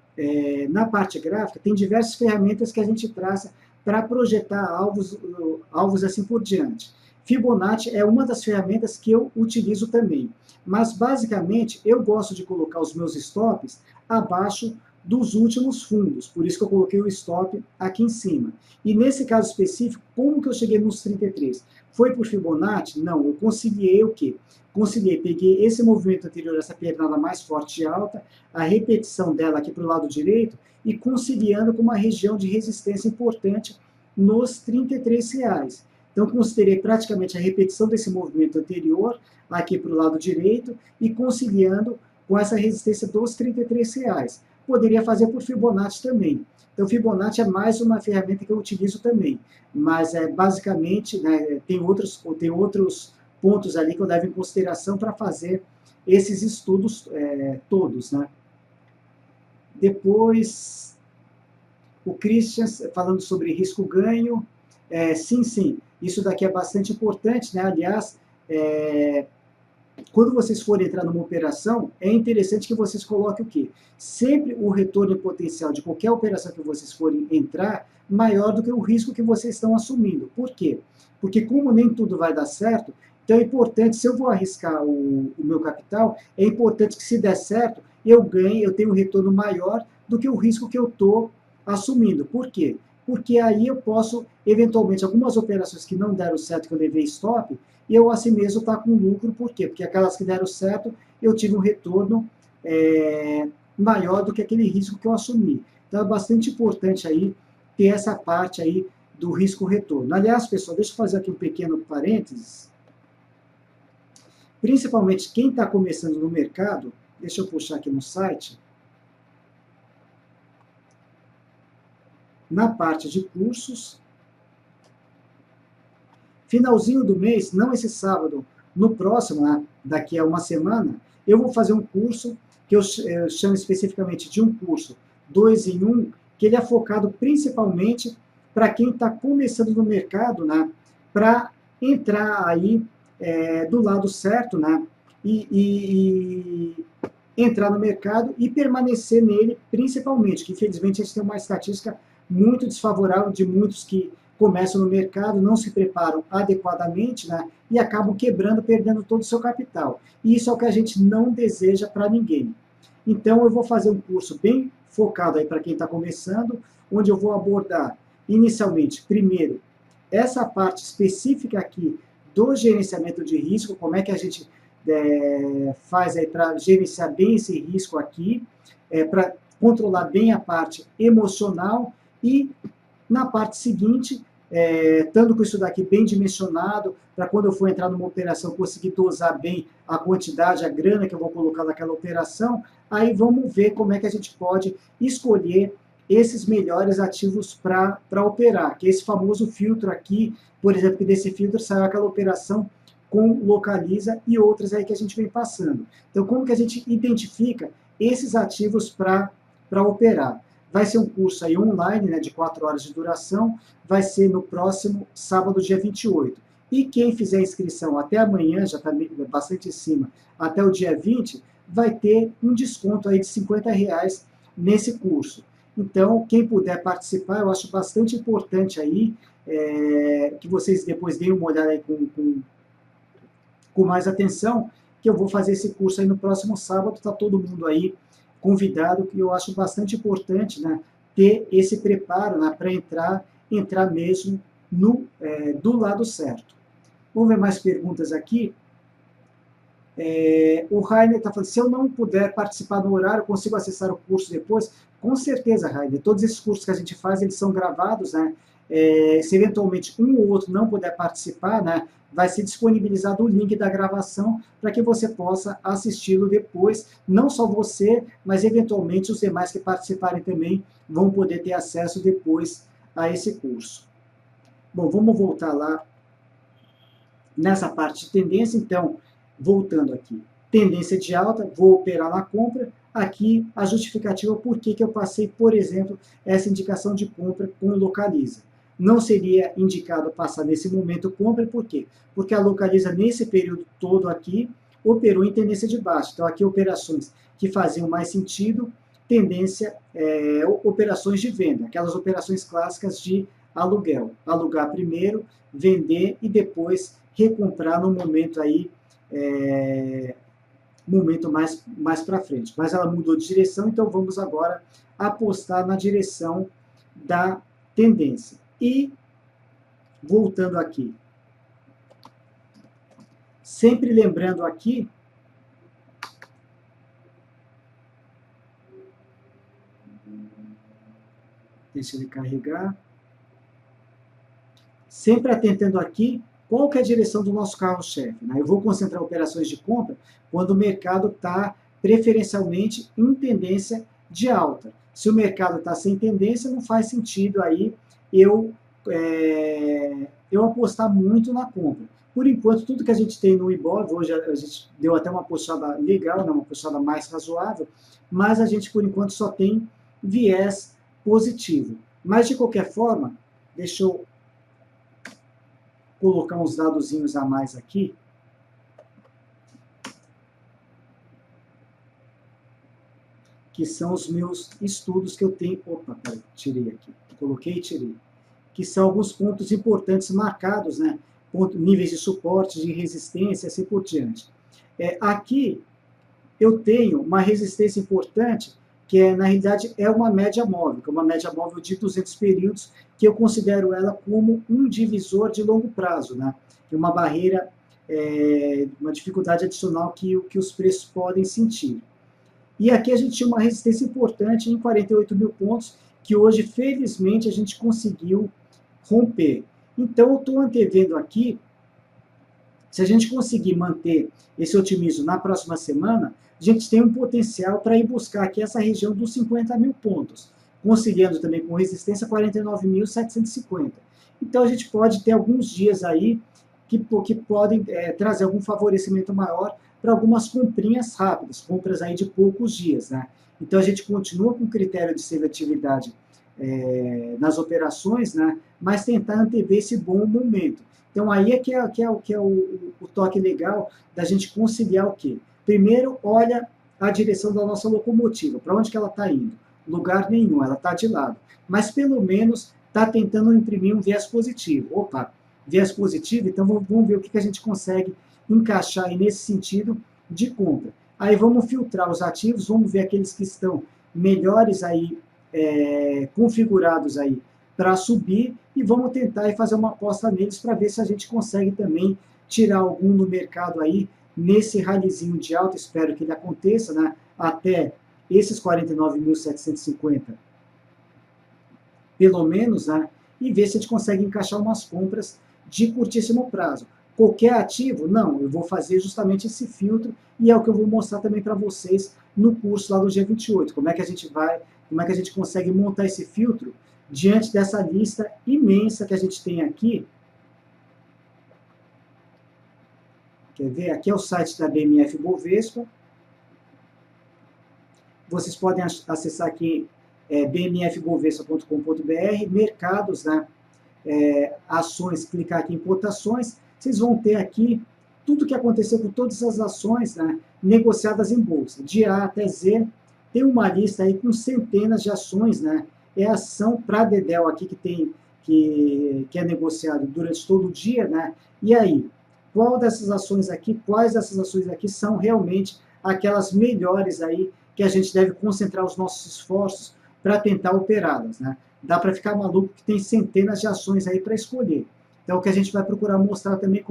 na parte gráfica, tem diversas ferramentas que a gente traça para projetar alvos assim por diante. Fibonacci é uma das ferramentas que eu utilizo também, mas basicamente eu gosto de colocar os meus stops abaixo dos últimos fundos, por isso que eu coloquei o stop aqui em cima. E nesse caso específico, como que eu cheguei nos 33? Foi por Fibonacci? Não, eu conciliei o quê? Conciliei, peguei esse movimento anterior, essa pernada mais forte e alta, a repetição dela aqui para o lado direito, e conciliando com uma região de resistência importante nos R$33. Então, considerei praticamente a repetição desse movimento anterior, aqui para o lado direito, e conciliando com essa resistência dos R$33. Poderia fazer por Fibonacci também. Então, Fibonacci é mais uma ferramenta que eu utilizo também, mas basicamente, né, tem outros pontos ali que eu levo em consideração para fazer esses estudos todos, né? Depois, o Christian falando sobre risco-ganho. Sim, isso daqui é bastante importante, né? Aliás, quando vocês forem entrar numa operação, é interessante que vocês coloquem o quê? Sempre o retorno potencial de qualquer operação que vocês forem entrar, maior do que o risco que vocês estão assumindo. Por quê? Porque como nem tudo vai dar certo, então é importante, se eu vou arriscar o meu capital, é importante que se der certo, eu tenho um retorno maior do que o risco que eu estou assumindo. Por quê? Porque aí eu posso, eventualmente, algumas operações que não deram certo, que eu levei stop, e eu assim mesmo estar com lucro. Por quê? Porque aquelas que deram certo, eu tive um retorno maior do que aquele risco que eu assumi. Então é bastante importante aí ter essa parte aí do risco-retorno. Aliás, pessoal, deixa eu fazer aqui um pequeno parênteses. Principalmente quem está começando no mercado, deixa eu puxar aqui no site, na parte de cursos, finalzinho do mês, não esse sábado, no próximo, né, daqui a uma semana, eu vou fazer um curso que eu chamo especificamente de um curso 2 em 1, que ele é focado principalmente para quem está começando no mercado, né, para entrar aí do lado certo, né, e entrar no mercado e permanecer nele, principalmente, que infelizmente a gente tem uma estatística muito desfavorável de muitos que começam no mercado, não se preparam adequadamente, né, e acabam quebrando, perdendo todo o seu capital. E isso é o que a gente não deseja para ninguém. Então, eu vou fazer um curso bem focado aí para quem está começando, onde eu vou abordar, inicialmente, primeiro, essa parte específica aqui do gerenciamento de risco, como é que a gente faz aí para gerenciar bem esse risco aqui, para controlar bem a parte emocional, e na parte seguinte, estando com isso daqui bem dimensionado, para quando eu for entrar numa operação, conseguir dosar bem a quantidade, a grana que eu vou colocar naquela operação, aí vamos ver como é que a gente pode escolher esses melhores ativos para operar, que é esse famoso filtro aqui, por exemplo, que desse filtro saiu aquela operação com localiza e outras aí que a gente vem passando. Então, como que a gente identifica esses ativos para operar? Vai ser um curso aí online, né, de 4 horas de duração, vai ser no próximo sábado, dia 28. E quem fizer a inscrição até amanhã, já está bastante em cima, até o dia 20, vai ter um desconto aí de R$ 50 nesse curso. Então, quem puder participar, eu acho bastante importante aí, que vocês depois deem uma olhada aí com mais atenção, que eu vou fazer esse curso aí no próximo sábado, está todo mundo aí convidado, que eu acho bastante importante, né, ter esse preparo, né, para entrar mesmo do lado certo. Vamos ver mais perguntas aqui. O Rainer está falando, se eu não puder participar no horário, consigo acessar o curso depois? Com certeza, Rainer. Todos esses cursos que a gente faz, eles são gravados, né? Se eventualmente um ou outro não puder participar, né, vai ser disponibilizado o link da gravação para que você possa assisti-lo depois. Não só você, mas eventualmente os demais que participarem também vão poder ter acesso depois a esse curso. Bom, vamos voltar lá nessa parte de tendência, então, voltando aqui. Tendência de alta, vou operar na compra. Aqui a justificativa por que eu passei, por exemplo, essa indicação de compra com localiza. Não seria indicado passar nesse momento compra, por quê? Porque a localiza nesse período todo aqui operou em tendência de baixa. Então aqui operações que faziam mais sentido, tendência, operações de venda, aquelas operações clássicas de aluguel. Alugar primeiro, vender e depois recomprar no momento aí, momento mais para frente. Mas ela mudou de direção, então vamos agora apostar na direção da tendência. E, voltando aqui, sempre lembrando aqui, deixa ele carregar, sempre atentando aqui, qual que é a direção do nosso carro-chefe? Né? Eu vou concentrar operações de compra quando o mercado está preferencialmente em tendência de alta. Se o mercado está sem tendência, não faz sentido aí eu apostar muito na compra. Por enquanto, tudo que a gente tem no Ibov, hoje a gente deu até uma puxada legal, né, uma puxada mais razoável, mas a gente, por enquanto, só tem viés positivo. Mas, de qualquer forma, deixa eu colocar uns dadozinhos a mais aqui. Que são os meus estudos que eu tenho. Opa, peraí, tirei aqui. Coloquei e tirei. Que são alguns pontos importantes marcados, né? Níveis de suporte, de resistência, assim por diante. Aqui eu tenho uma resistência importante, que na realidade é uma média móvel, que é uma média móvel de 200 períodos, que eu considero ela como um divisor de longo prazo, né? Uma barreira, uma dificuldade adicional que os preços podem sentir. E aqui a gente tinha uma resistência importante em 48 mil pontos, que hoje, felizmente, a gente conseguiu romper. Então, eu estou antevendo aqui, se a gente conseguir manter esse otimismo na próxima semana, a gente tem um potencial para ir buscar aqui essa região dos 50 mil pontos, conseguindo também com resistência 49.750. Então, a gente pode ter alguns dias aí que podem trazer algum favorecimento maior para algumas comprinhas rápidas, compras aí de poucos dias, né? Então, a gente continua com o critério de seletividade nas operações, né? Mas tentar antever esse bom momento. Então, aí é que é o toque legal da gente conciliar o quê? Primeiro, olha a direção da nossa locomotiva, para onde que ela está indo? Lugar nenhum, ela está de lado. Mas, pelo menos, está tentando imprimir um viés positivo. Opa, viés positivo, então vamos ver o que a gente consegue encaixar aí nesse sentido de compra. Aí vamos filtrar os ativos, vamos ver aqueles que estão melhores aí, configurados aí para subir, e vamos tentar aí fazer uma aposta neles para ver se a gente consegue também tirar algum no mercado aí, nesse ralizinho de alta, espero que ele aconteça, né, até esses 49.750, pelo menos, né, e ver se a gente consegue encaixar umas compras de curtíssimo prazo. Qualquer ativo? Não, eu vou fazer justamente esse filtro, e é o que eu vou mostrar também para vocês no curso lá do dia 28, como é que a gente vai como é que a gente consegue montar esse filtro diante dessa lista imensa que a gente tem aqui. Quer ver? Aqui é o site da BMF Bovespa. Vocês podem acessar aqui bmfbovespa.com.br, mercados, né? Ações, clicar aqui em cotações, vocês vão ter aqui tudo que aconteceu com todas as ações, né, negociadas em bolsa, de A até Z. Tem uma lista aí com centenas de ações, né? É ação para Dedéu aqui que é negociado durante todo o dia, né? E aí, quais dessas ações aqui são realmente aquelas melhores aí que a gente deve concentrar os nossos esforços para tentar operá-las, né? Dá para ficar maluco que tem centenas de ações aí para escolher. Então, o que a gente vai procurar mostrar também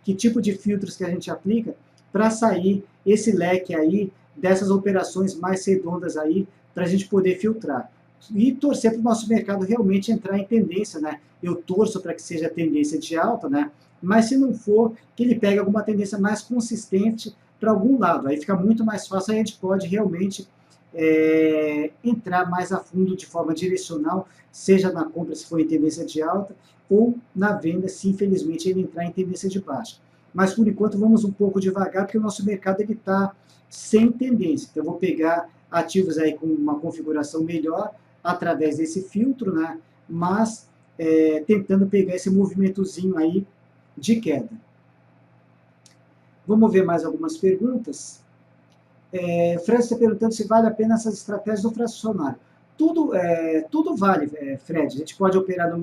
que tipo de filtros que a gente aplica para sair esse leque aí dessas operações mais redondas aí, para a gente poder filtrar. E torcer para o nosso mercado realmente entrar em tendência, né? Eu torço para que seja tendência de alta, né? Mas se não for, que ele pegue alguma tendência mais consistente para algum lado. Aí fica muito mais fácil, aí a gente pode realmente entrar mais a fundo de forma direcional, seja na compra se for em tendência de alta, ou na venda se infelizmente ele entrar em tendência de baixa. Mas por enquanto vamos um pouco devagar, porque o nosso mercado está sem tendência. Então eu vou pegar ativos aí com uma configuração melhor através desse filtro, né? Mas tentando pegar esse movimentozinho aí de queda. Vamos ver mais algumas perguntas. Fred está perguntando se vale a pena essas estratégias do fracionário. Tudo vale, Fred. A gente pode operar no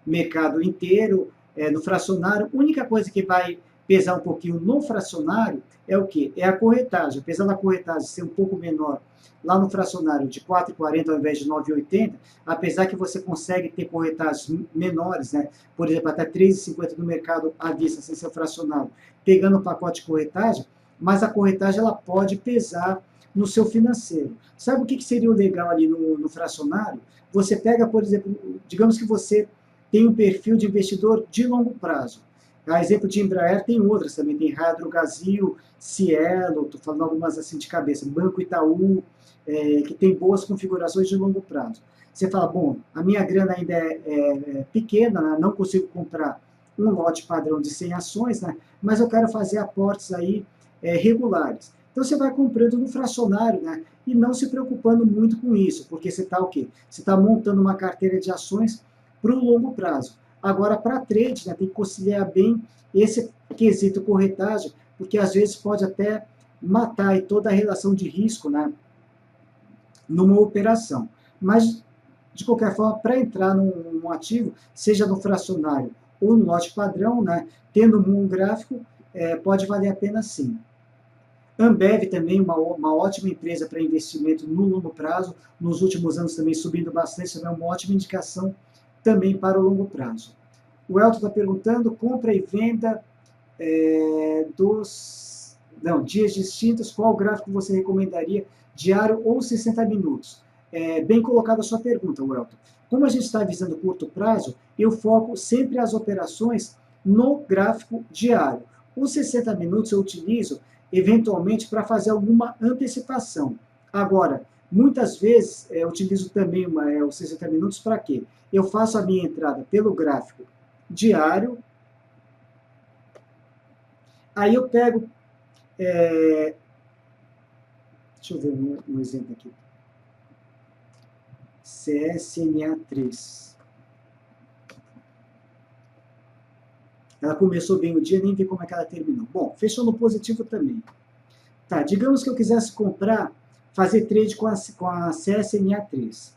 mercado inteiro, no fracionário. A única coisa que vai pesar um pouquinho no fracionário é o quê? É a corretagem. Apesar da corretagem ser um pouco menor lá no fracionário de 4,40 ao invés de 9,80, apesar que você consegue ter corretagens menores, né? Por exemplo, até 3,50 no mercado à vista, sem ser fracionário, pegando o pacote de corretagem, mas a corretagem ela pode pesar no seu financeiro. Sabe o que seria o legal ali no fracionário? Você pega, por exemplo, digamos que você tem um perfil de investidor de longo prazo. A exemplo de Embraer, tem outras também, tem Hidrogazil, Cielo, estou falando algumas assim de cabeça, Banco Itaú, que tem boas configurações de longo prazo. Você fala, bom, a minha grana ainda é pequena, né? Não consigo comprar um lote padrão de 100 ações, né? Mas eu quero fazer aportes aí regulares. Então você vai comprando no fracionário, né? E não se preocupando muito com isso, porque você está o quê? Você está montando uma carteira de ações para o longo prazo. Agora, para trade, né, tem que conciliar bem esse quesito corretagem, porque às vezes pode até matar aí toda a relação de risco, né, numa operação. Mas, de qualquer forma, para entrar num ativo, seja no fracionário ou no lote padrão, né, tendo um gráfico, pode valer a pena sim. Ambev também, uma ótima empresa para investimento no longo prazo, nos últimos anos também subindo bastante, também é uma ótima indicação também para o longo prazo. O Elton está perguntando, compra e venda dias distintos, qual gráfico você recomendaria, diário ou 60 minutos? Bem colocada a sua pergunta, Elton. Como a gente está visando curto prazo, eu foco sempre as operações no gráfico diário. Os 60 minutos eu utilizo eventualmente para fazer alguma antecipação. Agora, muitas vezes eu utilizo também os 60 minutos para quê? Eu faço a minha entrada pelo gráfico diário, aí eu pego, deixa eu ver um exemplo aqui, CSNA3. Ela começou bem o dia, nem vi como é que ela terminou. Bom, fechou no positivo também. Tá, digamos que eu quisesse fazer trade com a CSNA3.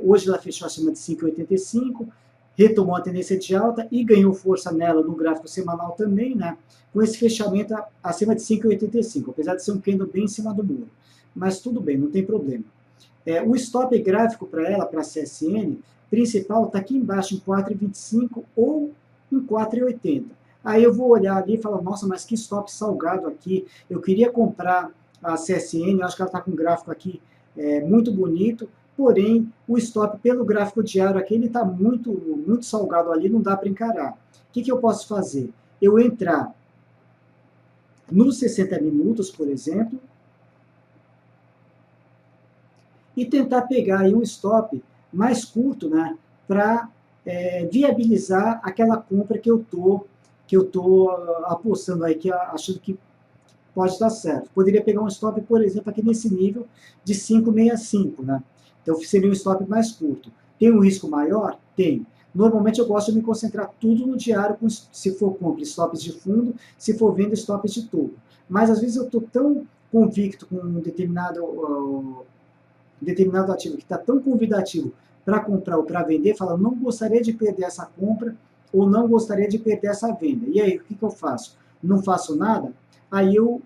Hoje ela fechou acima de 5,85, retomou a tendência de alta e ganhou força nela no gráfico semanal também, né? Com esse fechamento acima de 5,85, apesar de ser um candle bem em cima do muro. Mas tudo bem, não tem problema. O stop gráfico para ela, para a CSN, principal, está aqui embaixo em 4,25 ou em 4,80. Aí eu vou olhar ali e falar, nossa, mas que stop salgado aqui. Eu queria comprar a CSN, eu acho que ela está com um gráfico aqui muito bonito, porém, o stop pelo gráfico diário aqui, ele está muito, muito salgado ali, não dá para encarar. O que eu posso fazer? Eu entrar nos 60 minutos, por exemplo, e tentar pegar aí um stop mais curto, né, para viabilizar aquela compra que eu tô apostando aí, achando que pode dar certo. Poderia pegar um stop, por exemplo, aqui nesse nível de 5,65, né? Então seria um stop mais curto. Tem um risco maior? Tem. Normalmente eu gosto de me concentrar tudo no diário, se for compra, stops de fundo, se for venda, stops de topo. Mas às vezes eu estou tão convicto com um determinado ativo que está tão convidativo para comprar ou para vender, fala, não gostaria de perder essa compra ou não gostaria de perder essa venda. E aí, o que eu faço? Não faço nada? Aí eu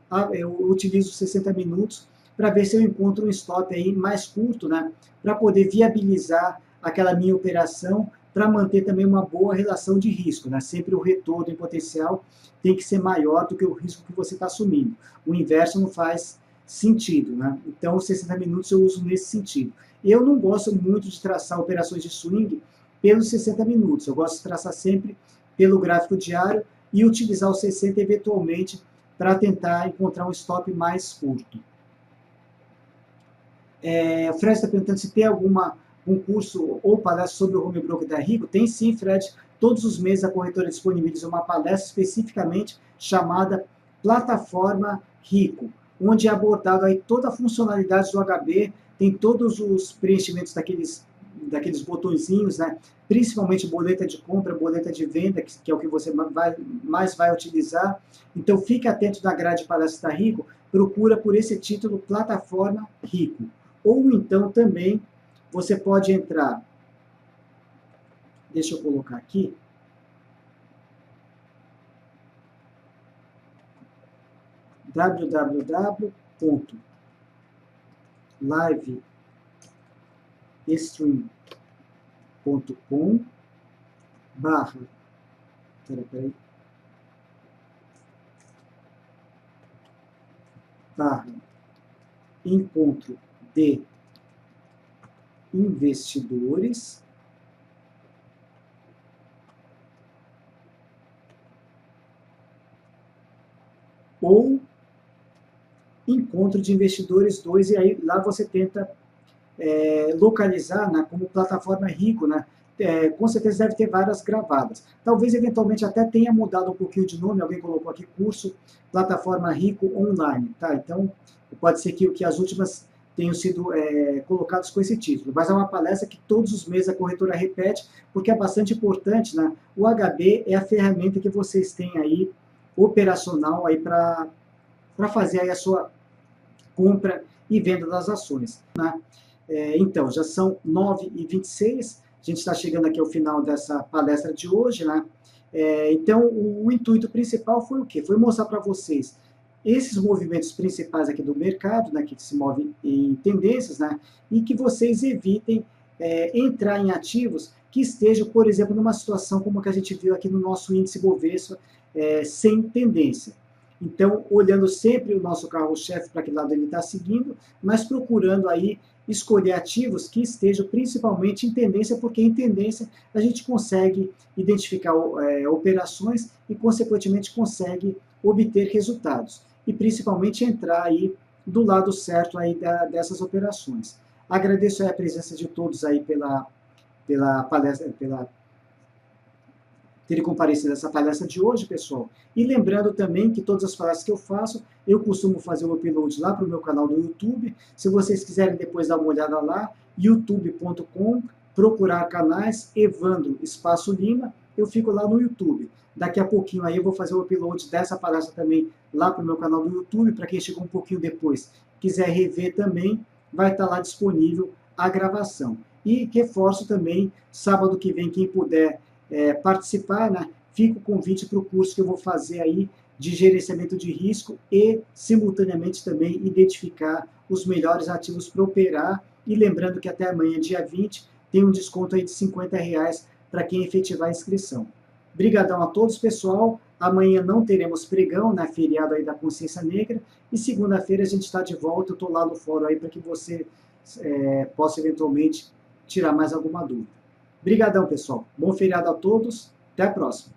utilizo 60 minutos para ver se eu encontro um stop aí mais curto, né, para poder viabilizar aquela minha operação, para manter também uma boa relação de risco, né? Sempre o retorno em potencial tem que ser maior do que o risco que você está assumindo. O inverso não faz sentido, né? Então, 60 minutos eu uso nesse sentido. Eu não gosto muito de traçar operações de swing pelos 60 minutos. Eu gosto de traçar sempre pelo gráfico diário e utilizar os 60 eventualmente para tentar encontrar um stop mais curto. O Fred está perguntando se tem um curso ou palestra sobre o home broker da Rico. Tem sim, Fred. Todos os meses a corretora disponibiliza uma palestra especificamente chamada Plataforma Rico, onde é abordado aí toda a funcionalidade do HB, tem todos os preenchimentos daqueles botõezinhos, né? Principalmente boleta de compra, boleta de venda, que é o que você mais vai utilizar. Então fique atento na grade Palestra da Rico, procura por esse título Plataforma Rico. Ou então também você pode entrar, deixa eu colocar aqui, livestream.com/encontro de investidores ou encontro de investidores 2, e aí lá você tenta localizar, né, como plataforma Rico, né? Com certeza deve ter várias gravadas. Talvez eventualmente até tenha mudado um pouquinho de nome, alguém colocou aqui curso Plataforma Rico Online, tá? Então pode ser que as últimas tenham sido colocadas com esse título, mas é uma palestra que todos os meses a corretora repete, porque é bastante importante, né? O HB é a ferramenta que vocês têm aí operacional aí para fazer aí a sua compra e venda das ações, né? Então, já são 9h26, a gente está chegando aqui ao final dessa palestra de hoje, né? Então, o intuito principal foi o quê? Foi mostrar para vocês esses movimentos principais aqui do mercado, né, que se movem em tendências, né, e que vocês evitem entrar em ativos que estejam, por exemplo, numa situação como a que a gente viu aqui no nosso índice Bovespa, sem tendência. Então, olhando sempre o nosso carro-chefe para que lado ele está seguindo, mas procurando aí escolher ativos que estejam principalmente em tendência, porque em tendência a gente consegue identificar operações e, consequentemente, consegue obter resultados. E, principalmente, entrar aí do lado certo aí dessas operações. Agradeço aí a presença de todos aí pela palestra, terem comparecido nessa palestra de hoje, pessoal. E lembrando também que todas as palestras que eu faço, eu costumo fazer o upload lá para o meu canal do YouTube. Se vocês quiserem depois dar uma olhada lá, youtube.com, procurar canais Evandro Espaço Lima, eu fico lá no YouTube. Daqui a pouquinho aí eu vou fazer o upload dessa palestra também lá para o meu canal do YouTube, para quem chegou um pouquinho depois, quiser rever também, vai estar lá disponível a gravação. E reforço também, sábado que vem, quem puder participar, né, fica o convite para o curso que eu vou fazer aí de gerenciamento de risco e, simultaneamente, também identificar os melhores ativos para operar. E lembrando que até amanhã, dia 20, tem um desconto aí de R$50 para quem efetivar a inscrição. Brigadão a todos, pessoal. Amanhã não teremos pregão, né, feriado aí da Consciência Negra. E segunda-feira a gente está de volta. Eu estou lá no fórum aí para que você possa eventualmente tirar mais alguma dúvida. Brigadão, pessoal. Bom feriado a todos. Até a próxima.